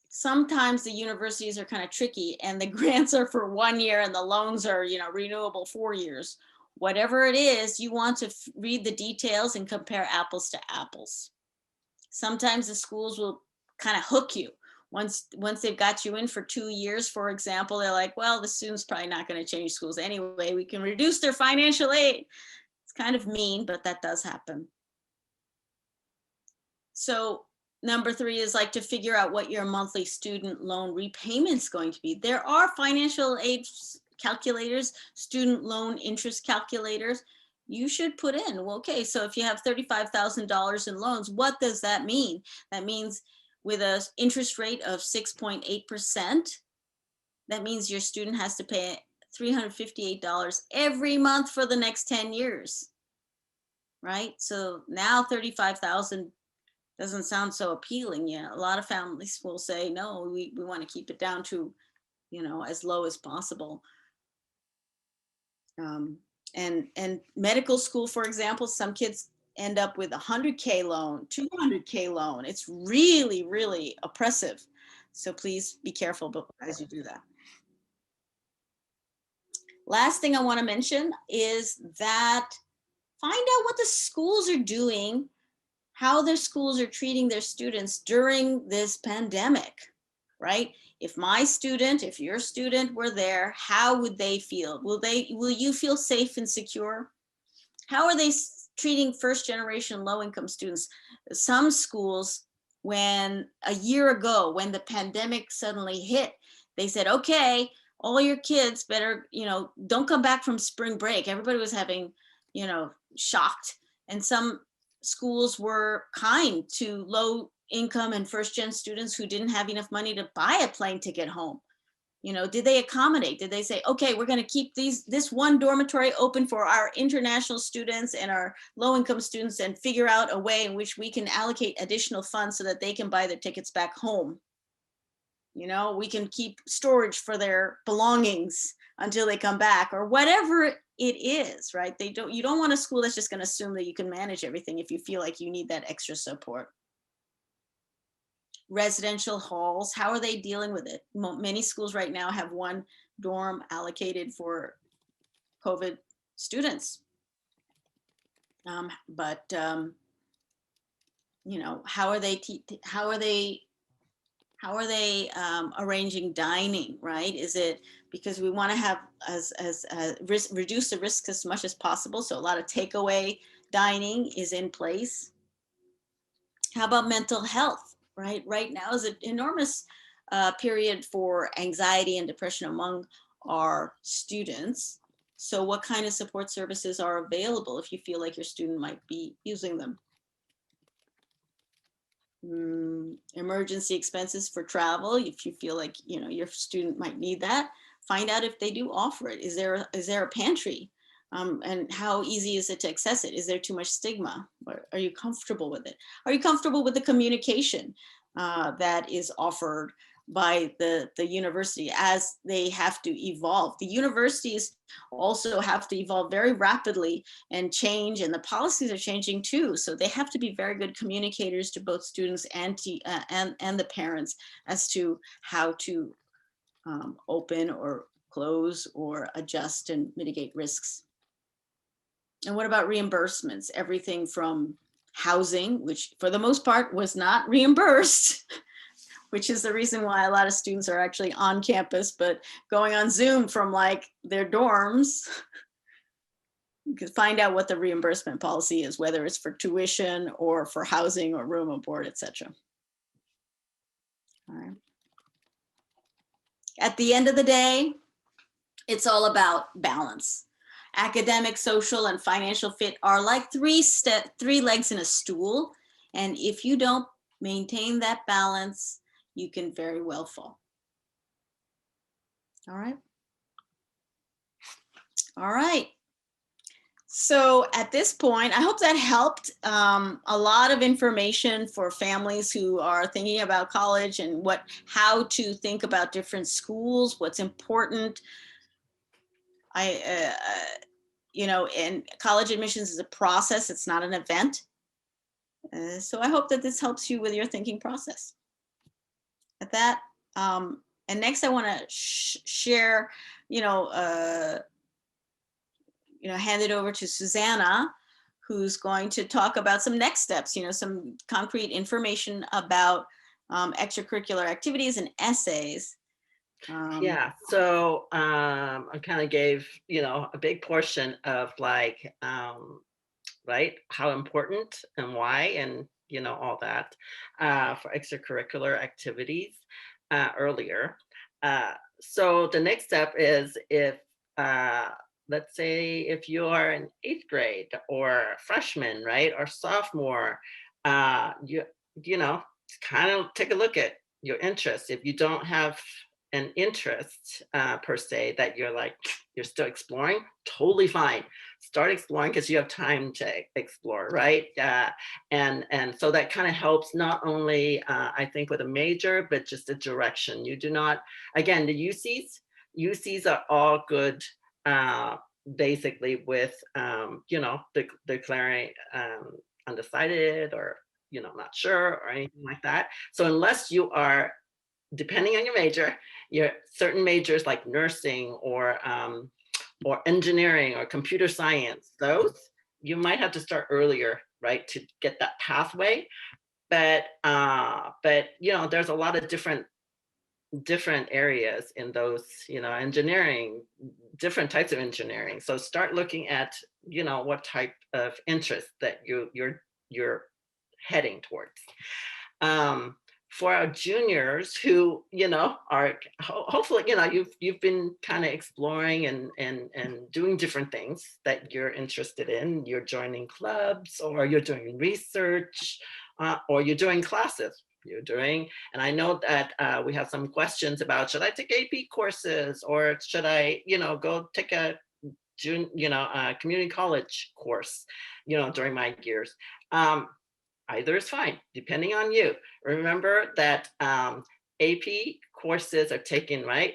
Sometimes the universities are kind of tricky and the grants are for 1 year and the loans are, renewable 4 years. Whatever it is, you want to read the details and compare apples to apples. Sometimes the schools will kind of hook you. Once they've got you in for 2 years, for example, they're like, well, the student's probably not going to change schools anyway. We can reduce their financial aid. It's kind of mean, but that does happen. So number 3 is like to figure out what your monthly student loan repayment is going to be. There are financial aid calculators, student loan interest calculators. You should put in, well, okay, so if you have $35,000 in loans, what does that mean? That means with an interest rate of 6.8%, that means your student has to pay $358 every month for the next 10 years, right? So now 35,000 doesn't sound so appealing. Yeah, a lot of families will say, no, we want to keep it down to, as low as possible. And medical school, for example, some kids end up with $100K loan, $200K loan. It's really, really oppressive. So please be careful as you do that. Last thing I want to mention is that find out what the schools are doing, how their schools are treating their students during this pandemic, right? If your student were there, how would they feel? Will you feel safe and secure? How are they treating first generation low income students? Some schools, when a year ago, when the pandemic suddenly hit, they said, okay, all your kids better, don't come back from spring break. Everybody was having, shocked. And some schools were kind to low income and first gen students who didn't have enough money to buy a plane ticket home. Did they accommodate? Did they say, okay, we're going to keep this one dormitory open for our international students and our low income students and figure out a way in which we can allocate additional funds so that they can buy their tickets back home? We can keep storage for their belongings until they come back, or whatever it is, right? You don't want a school that's just going to assume that you can manage everything if you feel like you need that extra support. Residential halls, how are they dealing with it? Many schools right now have one dorm allocated for COVID students. But how are they arranging dining, right? Is it because we want to have reduce the risk as much as possible? So a lot of takeaway dining is in place. How about mental health, right? Right now is an enormous period for anxiety and depression among our students. So what kind of support services are available if you feel like your student might be using them? Emergency expenses for travel, if you feel like your student might need that, find out if they do offer it. Is there a pantry, and how easy is it to access it? Is there too much stigma? Are you comfortable with it? Are you comfortable with the communication that is offered by the university as they have to evolve? The universities also have to evolve very rapidly and change, and the policies are changing too. So they have to be very good communicators to both students and the parents as to how to open or close or adjust and mitigate risks. And what about reimbursements? Everything from housing, which for the most part was not reimbursed, which is the reason why a lot of students are actually on campus, but going on Zoom from like their dorms. You can find out what the reimbursement policy is, whether it's for tuition or for housing or room and board, etc. All right. At the end of the day, it's all about balance. Academic, social, and financial fit are like three legs in a stool. And if you don't maintain that balance, you can very well fall. All right. All right. So at this point, I hope that helped. A lot of information for families who are thinking about college and how to think about different schools, what's important. And college admissions is a process. It's not an event. So I hope that this helps you with your thinking process. At that, and next I want to share, hand it over to Susanna, who's going to talk about some next steps, some concrete information about extracurricular activities and essays. Yeah, so I kind of gave, a big portion of like, right, how important and why, and, all that for extracurricular activities earlier. So the next step is if, let's say if you are in 8th grade or freshman, right, or sophomore, you kind of take a look at your interests. If you don't have an interest per se that you're still exploring, totally fine. Start exploring because you have time to explore, right? And so that kind of helps not only I think with a major, but just a direction. You do not, again, the UCs are all good basically with declaring undecided or not sure or anything like that. So unless you are, depending on your major, your certain majors like nursing or engineering or computer science, those you might have to start earlier, right, to get that pathway. But there's a lot of different areas in those, engineering, different types of engineering. So start looking at, what type of interest that you're heading towards. for our juniors who, are hopefully, you've been kind of exploring and doing different things that you're interested in. You're joining clubs, or you're doing research, or you're doing classes. And I know that we have some questions about, should I take AP courses, or should I, go take a community college course, during my years. Either is fine, depending on you. Remember that AP courses are taken, right,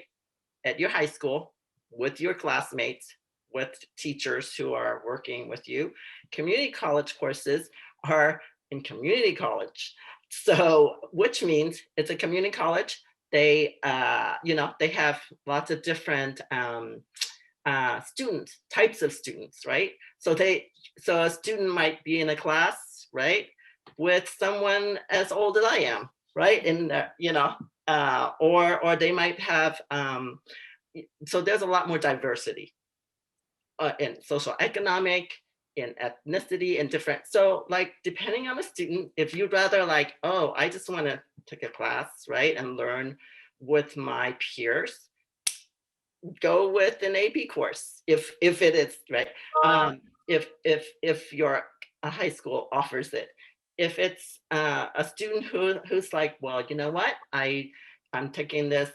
at your high school with your classmates, with teachers who are working with you. Community college courses are in community college. So, which means it's a community college. They, they have lots of different types of students, right? So a student might be in a class, right, with someone as old as I am, right? And or they might have so there's a lot more diversity in social economic, in ethnicity, and different. So like, depending on the student, if you'd rather like, oh, I just want to take a class, right, and learn with my peers, go with an AP course if it is, right. If your high school offers it. If it's a student who's like, well, you know what, I'm taking this,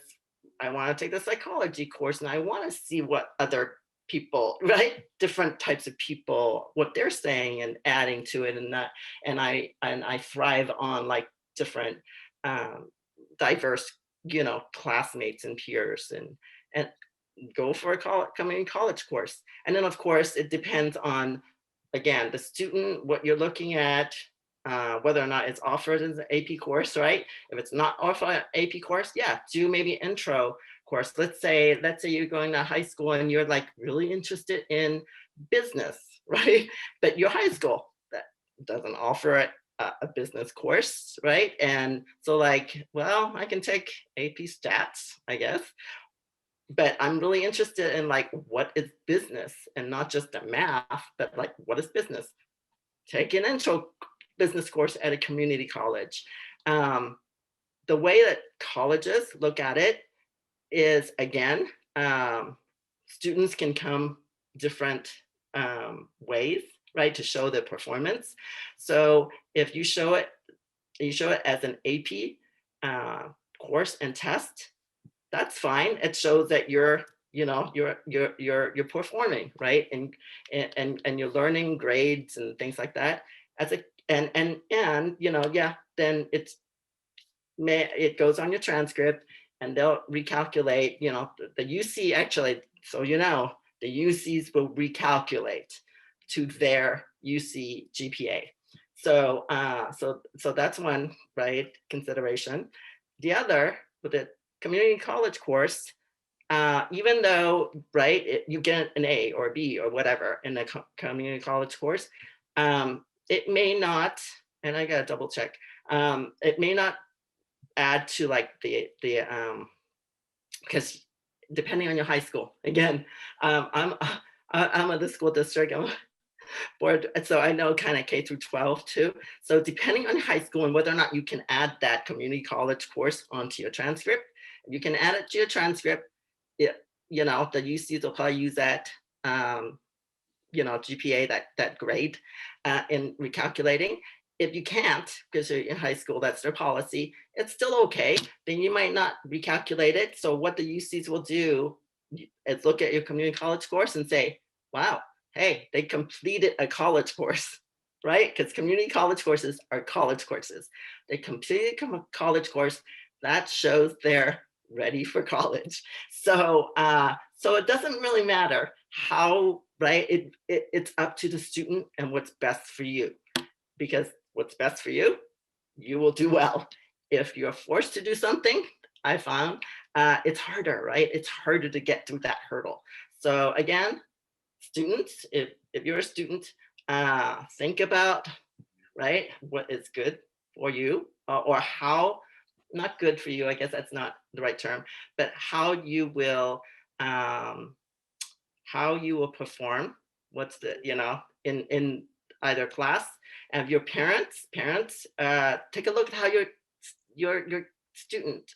I want to take the psychology course, and I want to see what other people, right, different types of people, what they're saying and adding to it, and I thrive on like different diverse, classmates and peers, and go for a community college course. And then of course it depends on, again, the student, what you're looking at, whether or not it's offered as an AP course, right? If it's not offered an AP course, yeah, do maybe intro course. Let's say you're going to high school and you're like really interested in business, right? But your high school that doesn't offer a business course, right? And so like, well, I can take AP stats, I guess, but I'm really interested in like, what is business, and not just the math, but like, what is business? Take an intro business course at a community college. The way that colleges look at it is, again, students can come different ways, right, to show their performance. So if you show it as an AP course and test, that's fine. It shows that you're performing, right, and you're learning grades and things like that. As a and yeah, then it goes on your transcript, and they'll recalculate. The UC actually, so the UCs will recalculate to their UC GPA. So so that's one, right, consideration. The other, with the community college course, even though, right, you get an A or B or whatever in the community college course, it may not, and I gotta double check, it may not add to like the because depending on your high school, again, I'm at the school district, I'm board, so I know kind of K through 12 too. So depending on high school and whether or not you can add that community college course onto your transcript, you can add it to your transcript. The UCs will probably use that, GPA, that grade, in recalculating. If you can't, because you're in high school, that's their policy, it's still okay. Then you might not recalculate it. So what the UCs will do is look at your community college course and say, wow, hey, they completed a college course, right? Because community college courses are college courses. They completed a college course. That shows they're ready for college. So so it doesn't really matter how, right? It's up to the student and what's best for you, because what's best for you, you will do well. If you're forced to do something, I found it's harder, right? It's harder to get through that hurdle. So again, students, if you're a student, think about, right, what is good for you, or how, not good for you, I guess that's not the right term, but how you will perform, what's the, in either class. And your parents, take a look at how your student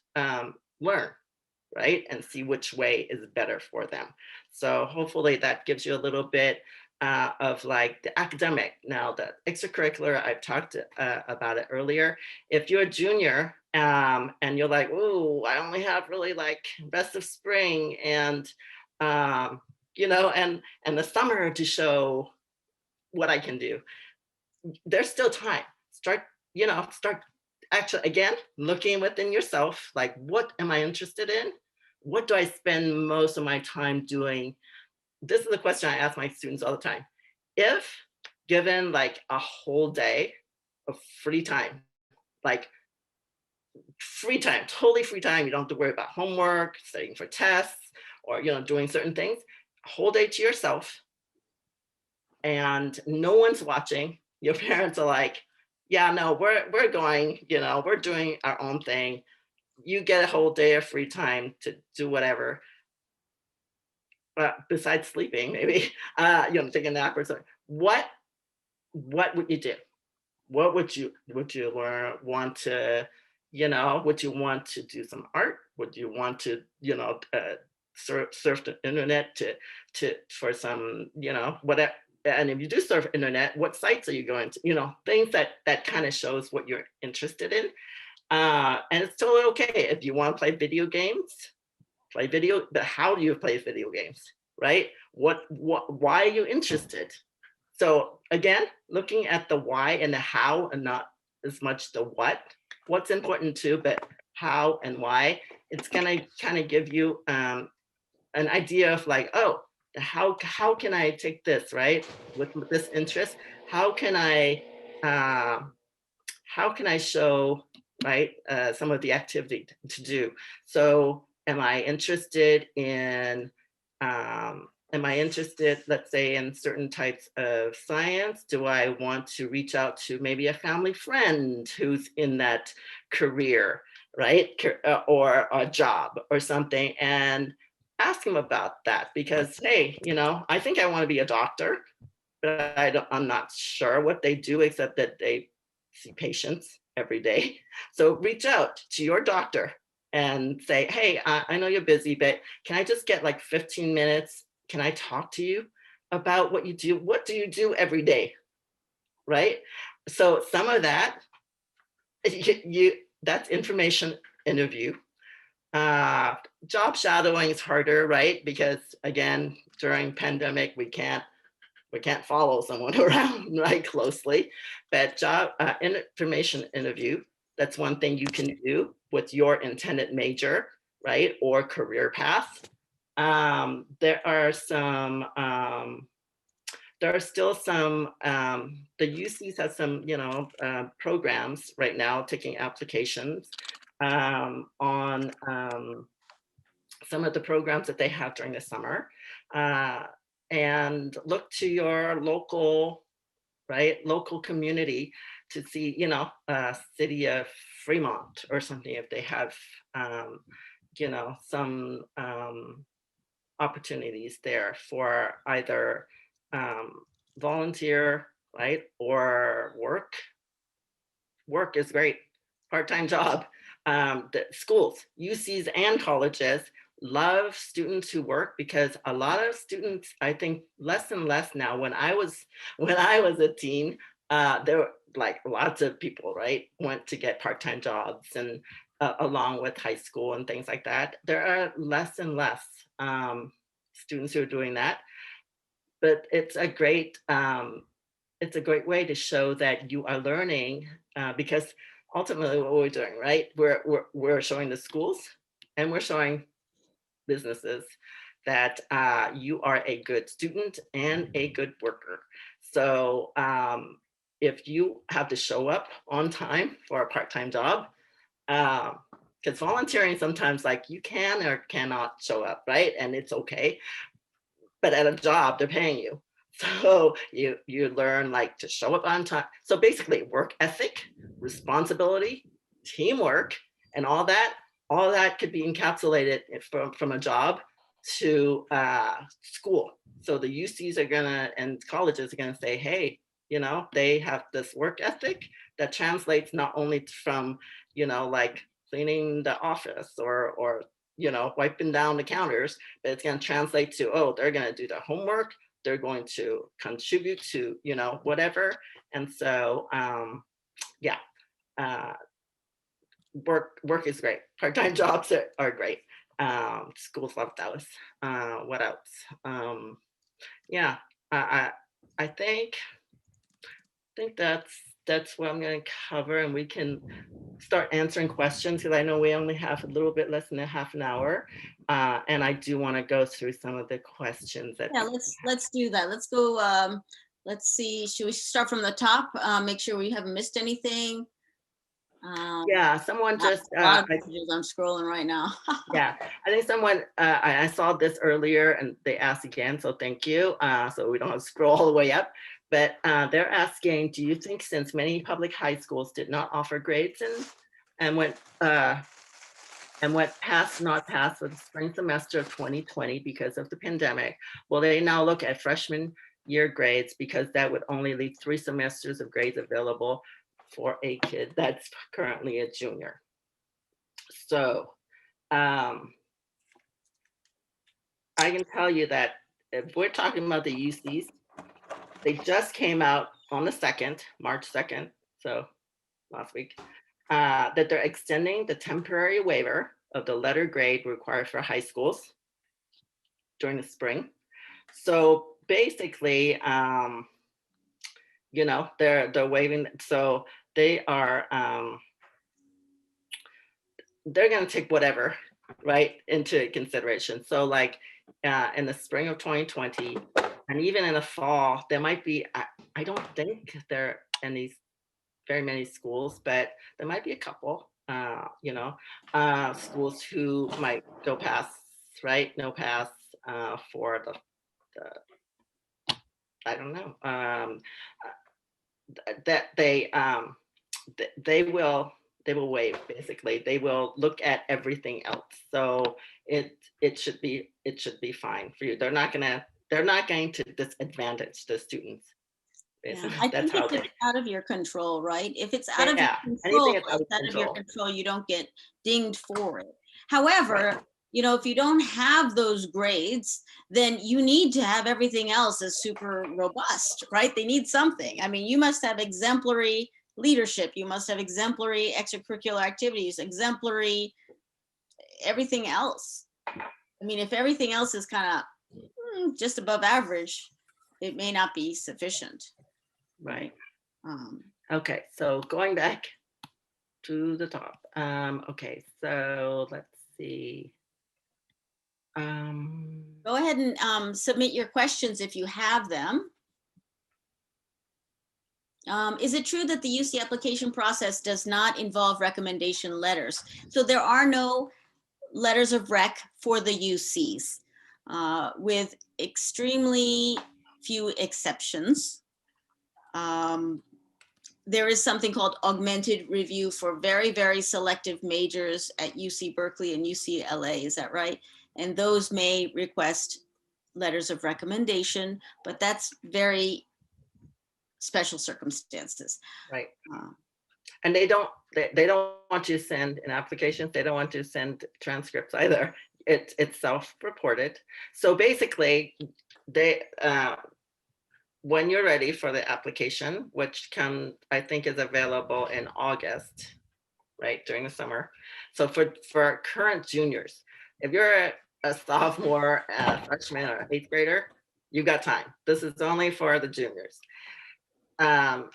learn, right? And see which way is better for them. So hopefully that gives you a little bit of like the academic. Now the extracurricular, I've talked about it earlier. If you're a junior and you're like, oh, I only have really like rest of spring and you know, and the summer to show what I can do, there's still time. Start, you know, start actually again looking within yourself, like what am I interested in? What do I spend most of my time doing? This is the question I ask my students all the time. If given like a whole day of free time, like free time, totally free time, you don't have to worry about homework, studying for tests, or you know, doing certain things, a whole day to yourself, and no one's watching. Your parents are like, yeah, no, we're going, you know, we're doing our own thing. You get a whole day of free time to do whatever. Besides sleeping, maybe, you know, take a nap or something. What would you do? What would you learn? Want to, you know, would you want to do some art? Would you want to, you know, surf the internet to for some, you know, whatever? And if you do surf internet, what sites are you going to? You know, things that kind of shows what you're interested in. And it's totally okay if you want to play video games. Play video, but how do you play video games, right? Why are you interested? So again, looking at the why and the how and not as much the what. What's important too, but how and why. It's gonna kind of give you an idea of like, oh, how can I take this, right? With this interest, how can I show, right, some of the activity to do? So am I interested in, let's say, in certain types of science? Do I want to reach out to maybe a family friend who's in that career, right? Or a job or something, and ask them about that? Because, hey, you know, I think I want to be a doctor, but I'm not sure what they do except that they see patients every day. So reach out to your doctor and say, hey, I know you're busy, but can I just get like 15 minutes? Can I talk to you about what you do? What do you do every day, right? So some of that, that's information interview. Job shadowing is harder, right? Because again, during pandemic, we can't follow someone around right closely, but job information interview, that's one thing you can do with your intended major, right, or career path. There are still some, the UCs have some, you know, programs right now taking applications on some of the programs that they have during the summer. And look to your local, right, local community to see, you know, city of Fremont or something, if they have, you know, some opportunities there for either volunteer, right, or work. Work is great, part-time job. The schools, UCs and colleges love students who work, because a lot of students, I think less and less now, when I was a teen, there were like lots of people, right, went to get part-time jobs, and along with high school and things like that. There are less and less students who are doing that, but it's a great way to show that you are learning, because ultimately what we're doing, right, we're showing the schools and we're showing businesses that you are a good student and a good worker. So if you have to show up on time for a part-time job, because volunteering sometimes, like, you can or cannot show up, right, and it's okay, but at a job they're paying you. So you learn like to show up on time. So basically work ethic, responsibility, teamwork, and all that could be encapsulated from a job to school. So the UCs are gonna, and colleges are gonna say, hey, you know, they have this work ethic that translates not only from, you know, like cleaning the office or you know, wiping down the counters, but it's going to translate to, oh, they're going to do the homework, they're going to contribute to, you know, whatever. And so yeah, uh, work is great. Part-time jobs are great. Schools love those. What else? Yeah, I think that's what I'm going to cover, and we can start answering questions because I know we only have a little bit less than a half an hour, and I do want to go through some of the questions that. Yeah, let's do that. Let's go. Let's see. Should we start from the top? Make sure we haven't missed anything. Yeah, someone just. A lot of messages I'm scrolling right now. Yeah, I think someone, I saw this earlier and they asked again, so thank you. So we don't have to scroll all the way up, but they're asking, do you think since many public high schools did not offer grades and went pass, not pass for the spring semester of 2020 because of the pandemic, will they now look at freshman year grades because that would only leave 3 semesters of grades available for a kid that's currently a junior? So I can tell you that if we're talking about the UCs, they just came out on the 2nd, March 2nd, so last week, that they're extending the temporary waiver of the letter grade required for high schools during the spring. So basically, you know, they're waiving, so they are, they're going to take whatever, right, into consideration. So like in the spring of 2020 and even in the fall, there might be, I don't think there are any very many schools, but there might be a couple, you know, schools who might go past, right, no pass for the I don't know, that they will waive, basically they will look at everything else, so it should be fine for you. They're not going to disadvantage the students, basically. I That's think how if it's out of your control, right? If it's out of yeah, your anything control, is out of it's out of your control. control, you don't get dinged for it. However, Right. you know, if you don't have those grades, then you need to have everything else as super robust, right? They need something. I mean, you must have exemplary leadership. You must have exemplary extracurricular activities, exemplary everything else. I mean, if everything else is kind of just above average, it may not be sufficient. Right. Um, Okay, so going back to the top. Okay, so let's see. Go ahead and submit your questions if you have them. Is it true that the UC application process does not involve recommendation letters? So there are no letters of rec for the UCs, with extremely few exceptions. There is something called augmented review for very, very selective majors at UC Berkeley and UCLA, is that right? And those may request letters of recommendation, but that's very special circumstances. Right. And they don't want you to send an application. They don't want you to send transcripts either. It's self-reported. So basically, they when you're ready for the application, which I think is available in August, right, during the summer. So for current juniors, if you're a sophomore, a freshman, or 8th grader, you've got time. This is only for the juniors. The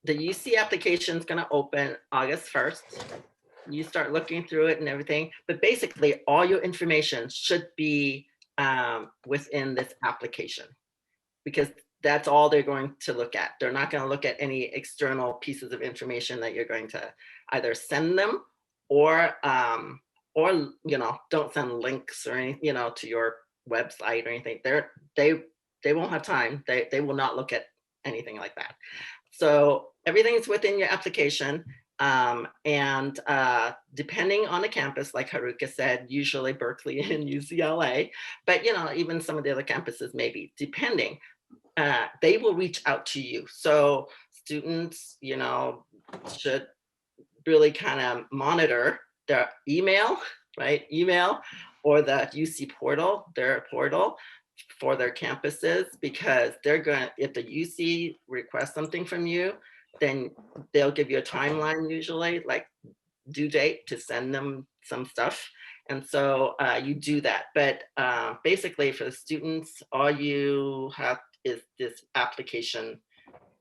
UC application is going to open August 1st. You start looking through it and everything, but basically all your information should be within this application, because that's all they're going to look at. They're not going to look at any external pieces of information that you're going to either send them or you know, don't send links or anything, you know, to your website or anything. They won't have time. They will not look at anything like that. So everything is within your application. And depending on the campus, like Haruka said, usually Berkeley and UCLA, but you know, even some of the other campuses maybe, depending. they will reach out to you. So students, should really kind of monitor their email, right? Email or the UC portal, their portal for their campuses, because they're going to, if the UC requests something from you, then they'll give you a timeline, usually like due date, to send them some stuff. And so you do that. But basically for the students, all you have is this application.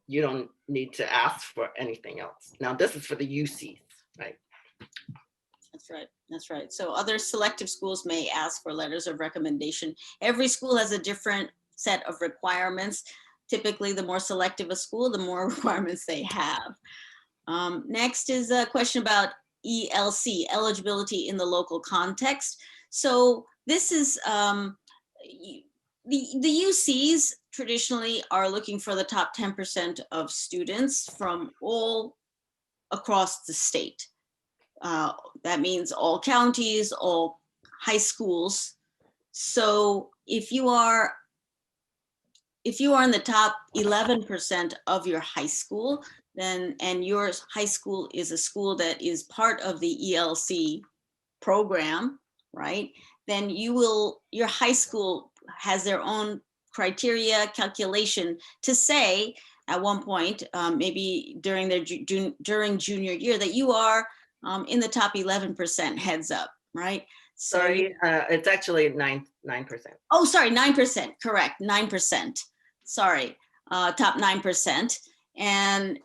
You don't need to ask for anything else. Now this is for the UCs, right? That's right. That's right. So other selective schools may ask for letters of recommendation. Every school has a different set of requirements. Typically, the more selective a school, the more requirements they have. Next is a question about ELC, eligibility in the local context. So this is, the UCs traditionally are looking for the top 10% of students from all across the state. That means all counties, all high schools. So if you are in the top 11% of your high school, then, and your high school is a school that is part of the ELC program, right? Then your high school has their own criteria calculation to say at one point, maybe during during junior year, that you are in the top 11%, heads up, right? So sorry, it's actually 9%. Oh, sorry, 9%, correct, 9%. Sorry, top 9%. And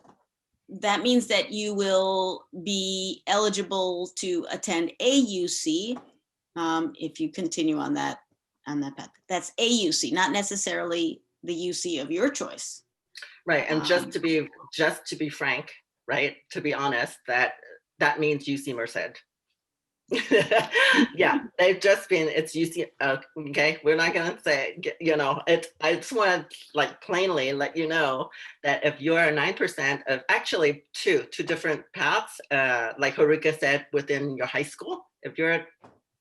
that means that you will be eligible to attend AUC if you continue on that path. That's AUC, not necessarily the UC of your choice. Right, and just to be frank, right, to be honest, that means UC Merced. Yeah, they've just been, it's UC, okay, we're not gonna say, I just want to like plainly let you know that if you're 9% of actually two different paths, like Haruka said, within your high school, if you're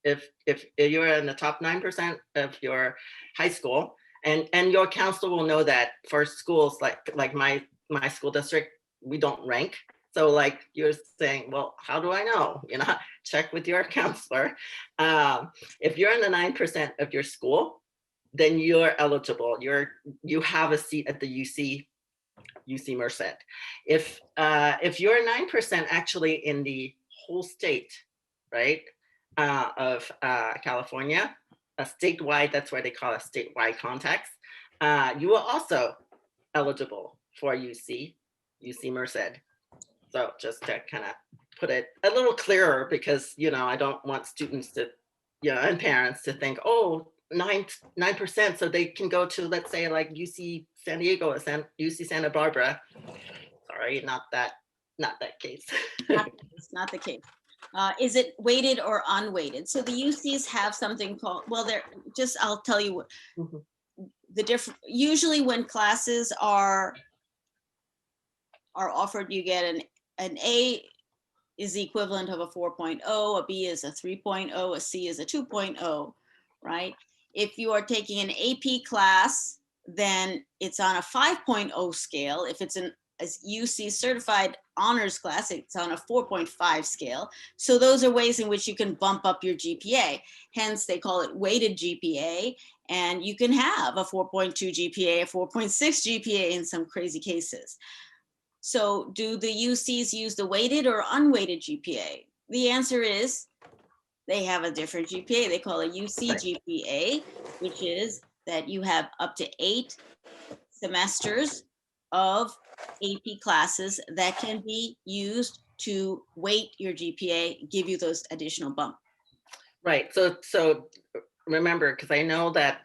in the top 9% of your high school, and your counselor will know that for schools like my school district, we don't rank. So like you're saying, well, how do I know? Check with your counselor. If you're in the 9% of your school, then you're eligible. You have a seat at the UC Merced. If you're 9% actually in the whole state, right, of California, a statewide, that's why they call it statewide context, you are also eligible for UC Merced. So just to kind of put it a little clearer, because, I don't want students to, and parents to think, oh, 9%, so they can go to, let's say, like UC San Diego or UC Santa Barbara. Sorry, not that case. It's not the case. Is it weighted or unweighted? So the UCs have something called, well, I'll tell you what, the different, usually when classes are offered, you get an A is the equivalent of a 4.0, a B is a 3.0, a C is a 2.0, right? If you are taking an AP class, then it's on a 5.0 scale. If it's a UC certified honors class, it's on a 4.5 scale. So those are ways in which you can bump up your GPA. Hence, they call it weighted GPA, and you can have a 4.2 GPA, a 4.6 GPA in some crazy cases. So do the UCs use the weighted or unweighted GPA? The answer is they have a different GPA. They call it UC GPA, which is that you have up to 8 semesters of AP classes that can be used to weight your GPA, give you those additional bump. Right, so remember, because I know that,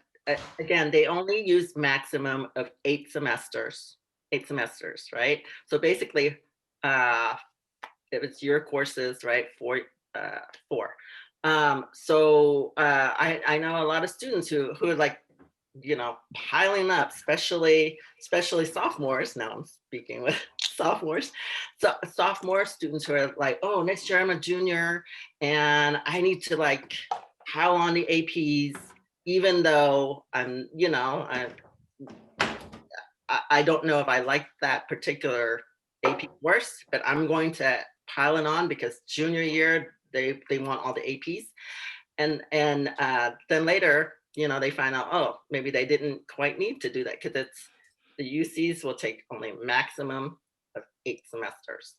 again, they only use maximum of 8 semesters, right? So basically, if it's your courses, right, 4. So I know a lot of students who are like, piling up, especially sophomores. Now I'm speaking with sophomores. So sophomore students who are like, oh, next year I'm a junior and I need to like pile on the APs, even though I'm I don't know if I like that particular AP course, but I'm going to pile it on because junior year, they want all the APs. And then later, you know, they find out, oh, maybe they didn't quite need to do that because it's the UCs will take only maximum of 8 semesters.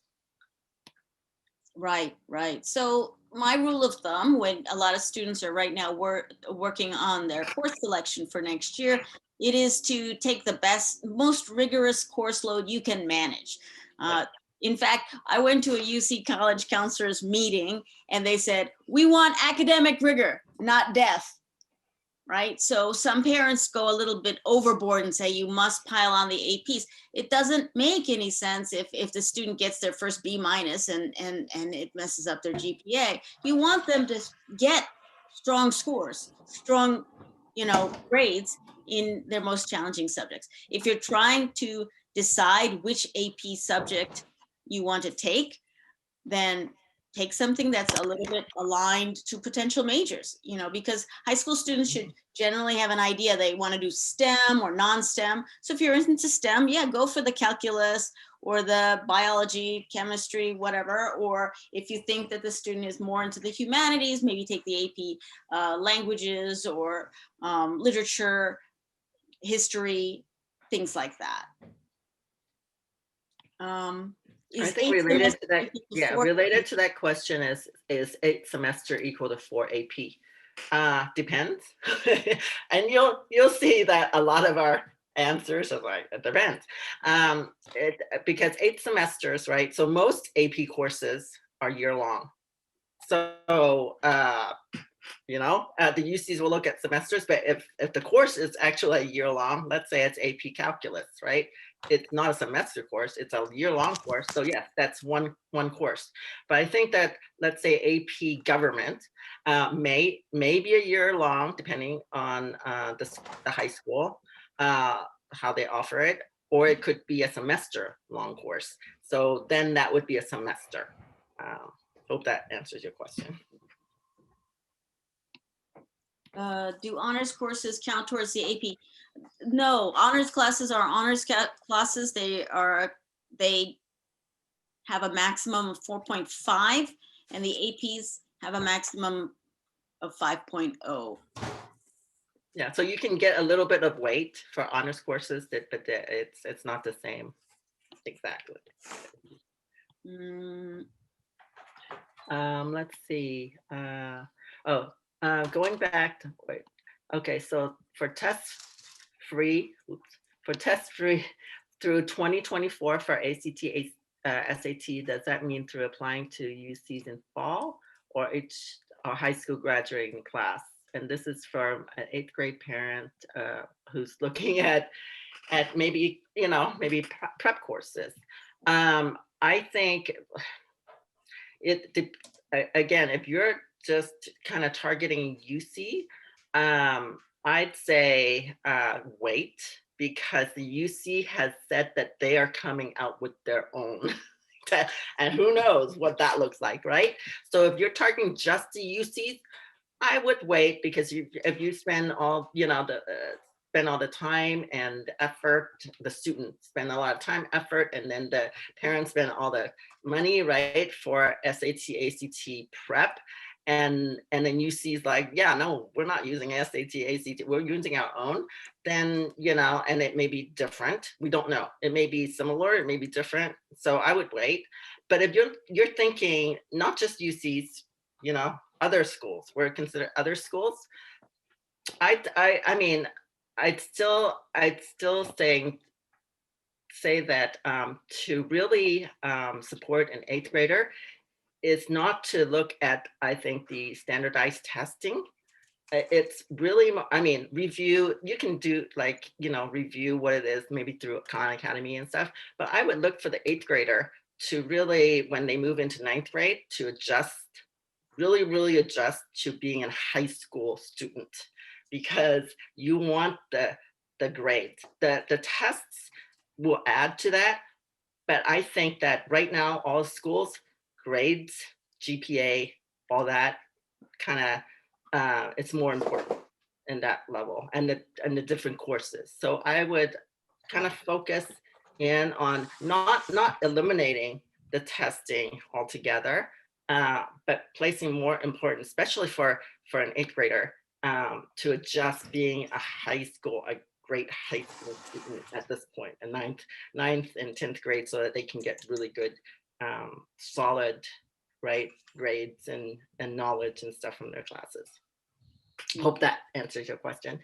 Right, right. So my rule of thumb, when a lot of students are right now working on their course selection for next year, it is to take the best, most rigorous course load you can manage. In fact, I went to a UC college counselors meeting and they said, we want academic rigor, not death. Right? So some parents go a little bit overboard and say you must pile on the APs. It doesn't make any sense if the student gets their first B- and it messes up their GPA. You want them to get strong scores, strong, you know, grades in their most challenging subjects. If you're trying to decide which AP subject you want to take, then take something that's a little bit aligned to potential majors, you know, because high school students should generally have an idea they want to do STEM or non-STEM. So if you're into STEM, yeah, go for the calculus or the biology, chemistry, whatever. Or if you think that the student is more into the humanities, maybe take the AP languages or literature, history, things like that. I think related to that, yeah, related to that question is 8 semester equal to 4 AP? Depends. And you'll see that a lot of our answers are like, it depends. Because 8 semesters, right? So most AP courses are year long. So, you know, the UCs will look at semesters, but if the course is actually a year long, let's say it's AP calculus, right? It's not a semester course, it's a year-long course. So yes, that's one course. But I think that, let's say AP government may be a year long, depending on the high school, how they offer it, or it could be a semester long course. So then that would be a semester. Hope that answers your question. Do honors courses count towards the AP? No, honors classes are honors classes. They have a maximum of 4.5 and the APs have a maximum of 5.0. Yeah, so you can get a little bit of weight for honors courses, but it's not the same exactly. Let's see. Going back to, wait. Okay, so for test free through 2024 for ACT, SAT, does that mean through applying to UCs in fall or high school graduating class? And this is from an 8th grade parent who's looking at maybe, you know, maybe prep courses. I think again, if you're just kind of targeting UC, I'd say wait, because the UC has said that they are coming out with their own. And who knows what that looks like, right? So if you're targeting just the UCs, I would wait, because if you spend all, you know, spend all the time and effort, the students spend a lot of time, effort, and then the parents spend all the money, right, for SAT, ACT prep. And then UC's like, yeah, no, we're not using SAT, ACT, we're using our own. Then, you know, and it may be different. We don't know. It may be similar, it may be different. So I would wait. But if you're thinking not just UC's, you know, other schools, where consider other schools, I mean, I'd still say that to really support an 8th grader is not to look at, I think, the standardized testing. It's really, I mean, review, you can do, like, you know, review what it is, maybe through Khan Academy and stuff, but I would look for the 8th grader to really, when they move into 9th grade, to adjust, really adjust to being a high school student, because you want the grades. The tests will add to that, but I think that right now, all schools, grades, GPA, all that kind of, it's more important in that level, and the different courses. So I would kind of focus in on not eliminating the testing altogether, but placing more important, especially for an 8th grader, to adjust being a great high school student at this point, a ninth and 10th grade, so that they can get really good, solid, right, grades and knowledge and stuff from their classes. Hope that answers your question.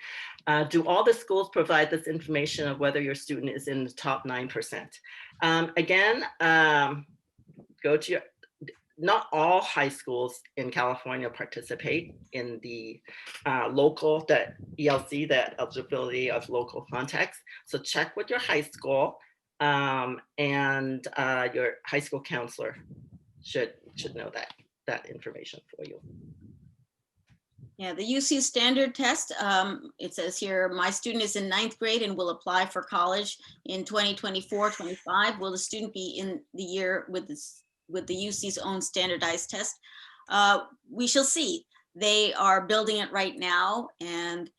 Do all the schools provide this information of whether your student is in the top 9%? Again, go to your, not all high schools in California participate in the local, that ELC, that eligibility of local context. So check with your high school, and your high school counselor should know that information for you. Yeah, the UC standard test, it says here, my student is in 9th grade and will apply for college in 2024-25. Will the student be in the year with the UC's own standardized test? We shall see. They are building it right now, and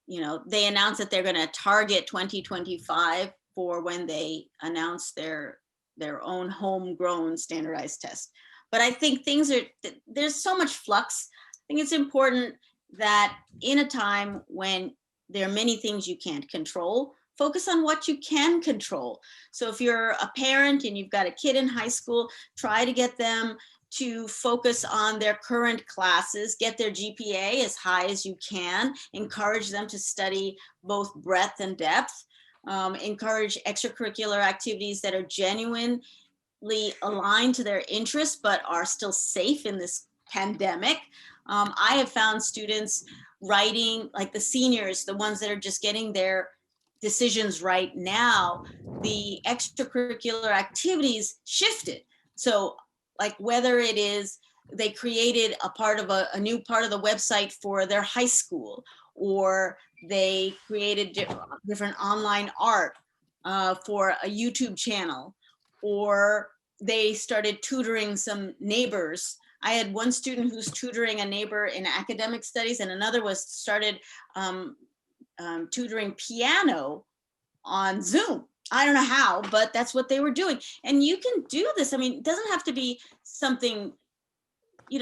they announced that they're going to target 2025 for when they announce their own homegrown standardized test. But I think there's so much flux. I think it's important that in a time when there are many things you can't control, focus on what you can control. So if you're a parent and you've got a kid in high school, try to get them to focus on their current classes, get their GPA as high as you can, encourage them to study both breadth and depth, encourage extracurricular activities that are genuinely aligned to their interests, but are still safe in this pandemic. I have found students writing, like the seniors, the ones that are just getting their decisions right now, the extracurricular activities shifted. So like whether it is they created a new part of the website for their high school, or they created different online art for a YouTube channel, or they started tutoring some neighbors. I had one student who's tutoring a neighbor in academic studies, and another started tutoring piano on Zoom. I don't know how, but that's what they were doing. And you can do this. I mean, it doesn't have to be something,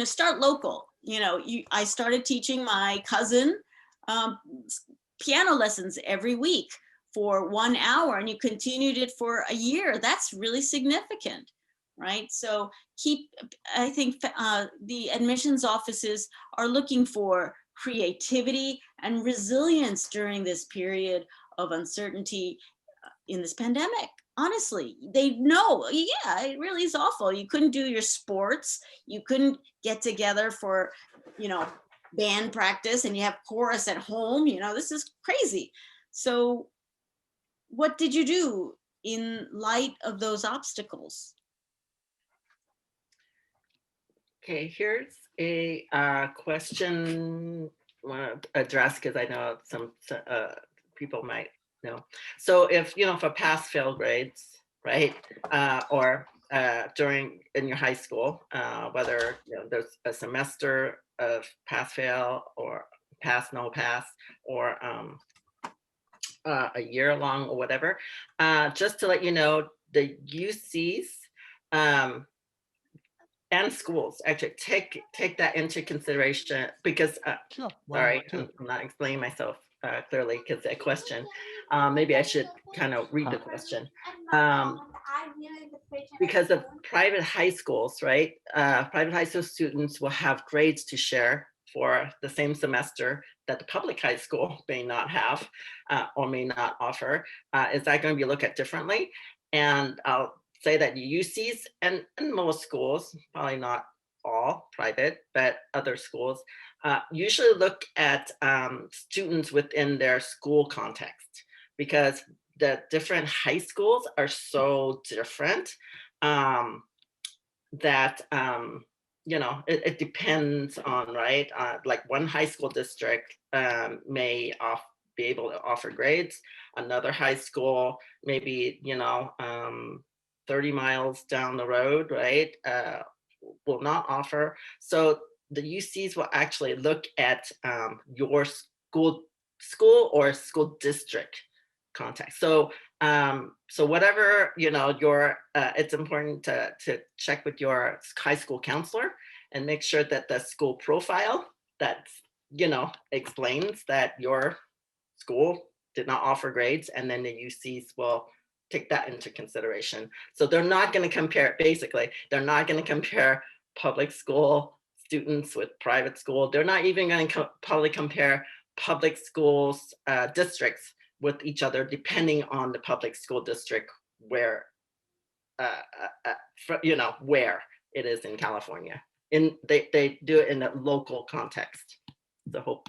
start local. I started teaching my cousin piano lessons every week for 1 hour, and you continued it for a year. That's really significant, right? So I think the admissions offices are looking for creativity and resilience during this period of uncertainty in this pandemic. Honestly, they know, yeah, it really is awful. You couldn't do your sports. You couldn't get together for, band practice, and you have chorus at home. This is crazy. So what did you do in light of those obstacles? Okay, here's a question I want to address, because I know some people might know. So if, for pass-fail grades, right, or in your high school, whether there's a semester of pass-fail or pass-no pass, or a year long or whatever, just to let you know, the UCs and schools actually take that into consideration, because Sure. sorry, I'm not explaining myself clearly, because that question, maybe I should kind of read the question. Because of private high schools, right? Private high school students will have grades to share for the same semester that the public high school may not have, or may not offer. Is that going to be looked at differently? And I'll say that UCs and most schools, probably not all private, but other schools, usually look at students within their school context, because the different high schools are so different, that it depends on, right? Like one high school district may be able to offer grades. Another high school, maybe 30 miles down the road, right, will not offer. So the UCs will actually look at your school or school district context. So so whatever, you know, it's important to check with your high school counselor and make sure that the school profile that, you know, explains that your school did not offer grades, and then the UCs will take that into consideration. So they're not going to compare, basically, they're not going to compare public school students with private school. They're not even going to probably compare public schools districts with each other, depending on the public school district where, you know, where it is in California. They do it in a local context. The hope.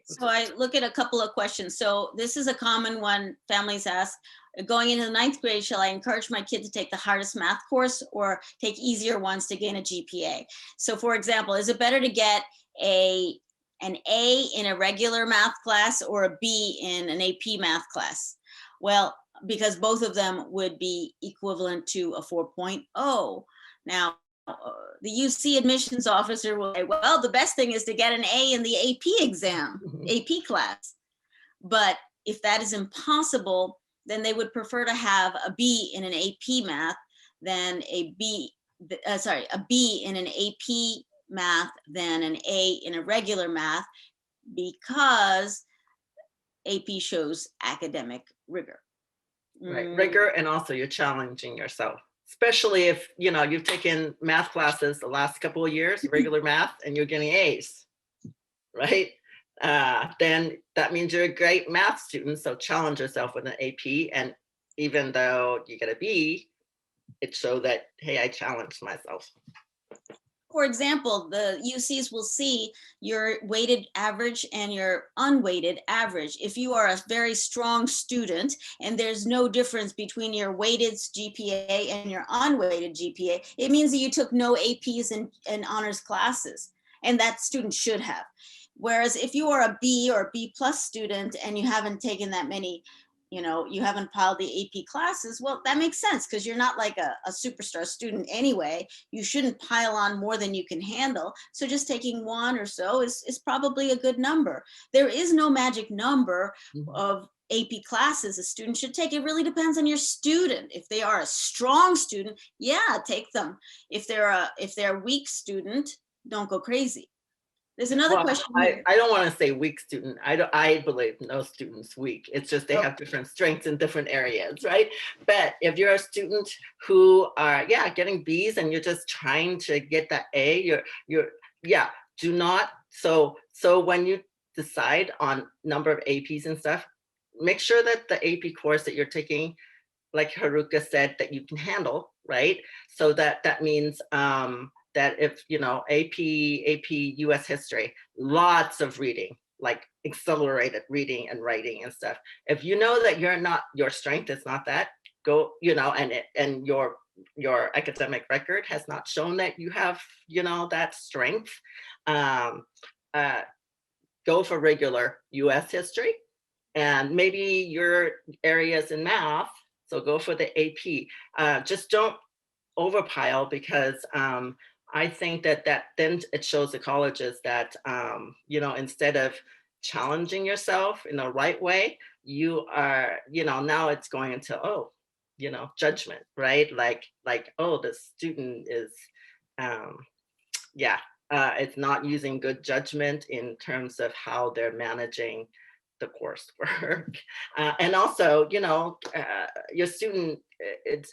So I look at a couple of questions. So this is a common one families ask. Going into the 9th grade, shall I encourage my kid to take the hardest math course or take easier ones to gain a GPA? So for example, is it better to get an A in a regular math class or a B in an AP math class? Well, because both of them would be equivalent to a 4.0. Now, the UC admissions officer will say, well, the best thing is to get an A in the AP exam, AP class. But if that is impossible, then they would prefer to have a B in an AP math than a B in an AP math than an A in a regular math, because AP shows academic rigor. Right, rigor, and also you're challenging yourself, especially if, you know, you've taken math classes the last couple of years, regular math, and you're getting A's, right? Then that means you're a great math student, so challenge yourself with an AP, and even though you get a B, it shows that, hey, I challenged myself. For example, the UCs will see your weighted average and your unweighted average. If you are a very strong student and there's no difference between your weighted GPA and your unweighted GPA, it means that you took no APs and honors classes, and that student should have. Whereas if you are a B or B plus student and you haven't taken that many, you know, you haven't piled the AP classes, well, that makes sense because you're not like a superstar student anyway. You shouldn't pile on more than you can handle. So just taking one or so is probably a good number. There is no magic number of AP classes a student should take. It really depends on your student. If they are a strong student, yeah, take them. If they're a weak student, don't go crazy. There's another question. I don't want to say weak student. I believe no student's weak. It's just they have different strengths in different areas, right? But if you're a student who are, getting B's and you're just trying to get that A, do not. So when you decide on number of APs and stuff, make sure that the AP course that you're taking, like Haruka said, that you can handle, right? So that means, that if, you know, AP US history, lots of reading, like accelerated reading and writing and stuff. If you know that your strength is not that, go, you know, and your academic record has not shown that you have, you know, that strength, go for regular US history, and maybe your areas in math, so go for the AP. Just don't overpile, because I think that then it shows the colleges that, you know, instead of challenging yourself in the right way, you are, you know, now it's going into, you know, judgment, right? Like, oh, the student is, it's not using good judgment in terms of how they're managing the coursework. And also, you know, your student, it's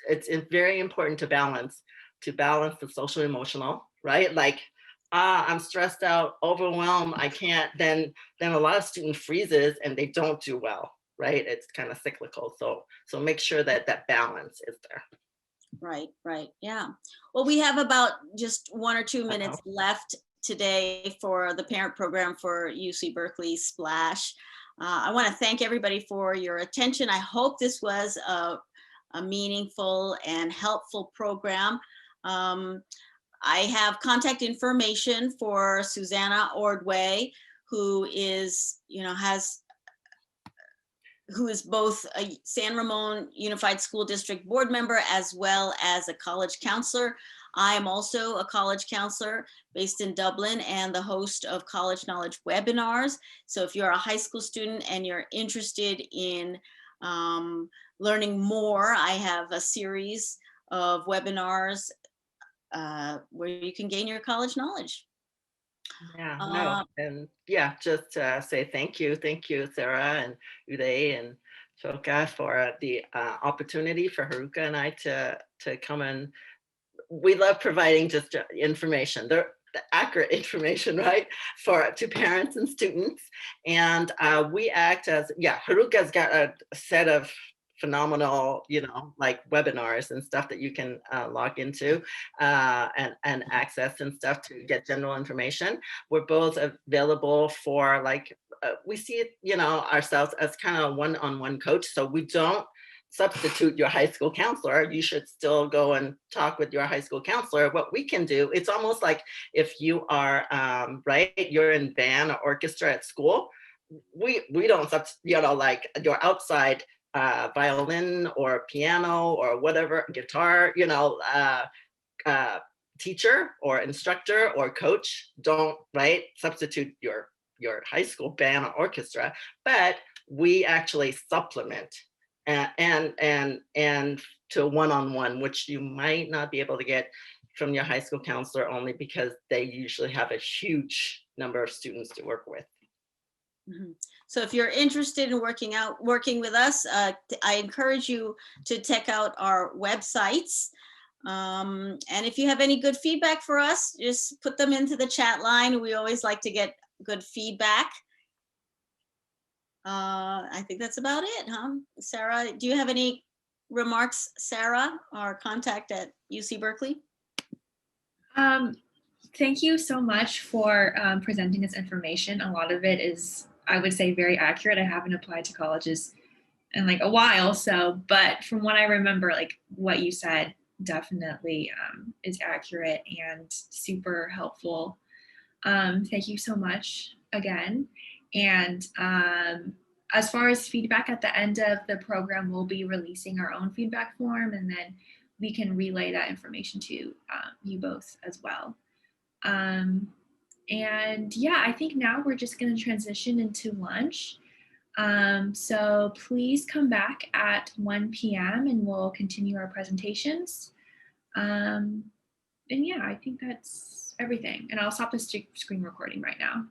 very important to balance the social emotional, right? Like, I'm stressed out, overwhelmed, I can't, then a lot of student freezes and they don't do well, right? It's kind of cyclical. So make sure that balance is there. Right, yeah. Well, we have about just 1 or 2 minutes left today for the parent program for UC Berkeley Splash. I want to thank everybody for your attention. I hope this was a meaningful and helpful program. I have contact information for Susanna Ordway, who is, you know, who is both a San Ramon Unified School District board member as well as a college counselor. I am also a college counselor based in Dublin and the host of College Knowledge webinars. So if you're a high school student and you're interested in learning more, I have a series of webinars where you can gain your college knowledge. Yeah, no, and yeah, just say thank you, Sarah and Uday and Shoka for the opportunity for Haruka and I to come and we love providing just information, the accurate information, right, to parents and students. And we act as, yeah, Haruka's got a set of phenomenal, like webinars and stuff that you can log into and access and stuff to get general information. We're both available for like, we see it, ourselves as kind of one-on-one coach. So we don't substitute your high school counselor. You should still go and talk with your high school counselor. What we can do, it's almost like if you are, right, you're in band or orchestra at school, we don't, like your outside violin or piano or whatever, guitar, teacher or instructor or coach don't, right, substitute your high school band or orchestra, but we actually supplement and to one-on-one, which you might not be able to get from your high school counselor, only because they usually have a huge number of students to work with. Mm-hmm. So if you're interested in working with us, I encourage you to check out our websites. And if you have any good feedback for us, just put them into the chat line. We always like to get good feedback. I think that's about it, huh? Sarah, do you have any remarks, Sarah, our contact at UC Berkeley? Thank you so much for presenting this information. A lot of it is, I would say, very accurate. I haven't applied to colleges in like a while, but from what I remember, like what you said definitely is accurate and super helpful. Thank you so much again. And as far as feedback at the end of the program, we'll be releasing our own feedback form, and then we can relay that information to you both as well. And yeah, I think now we're just going to transition into lunch. So please come back at 1 p.m. and we'll continue our presentations. And yeah, I think that's everything. And I'll stop the screen recording right now.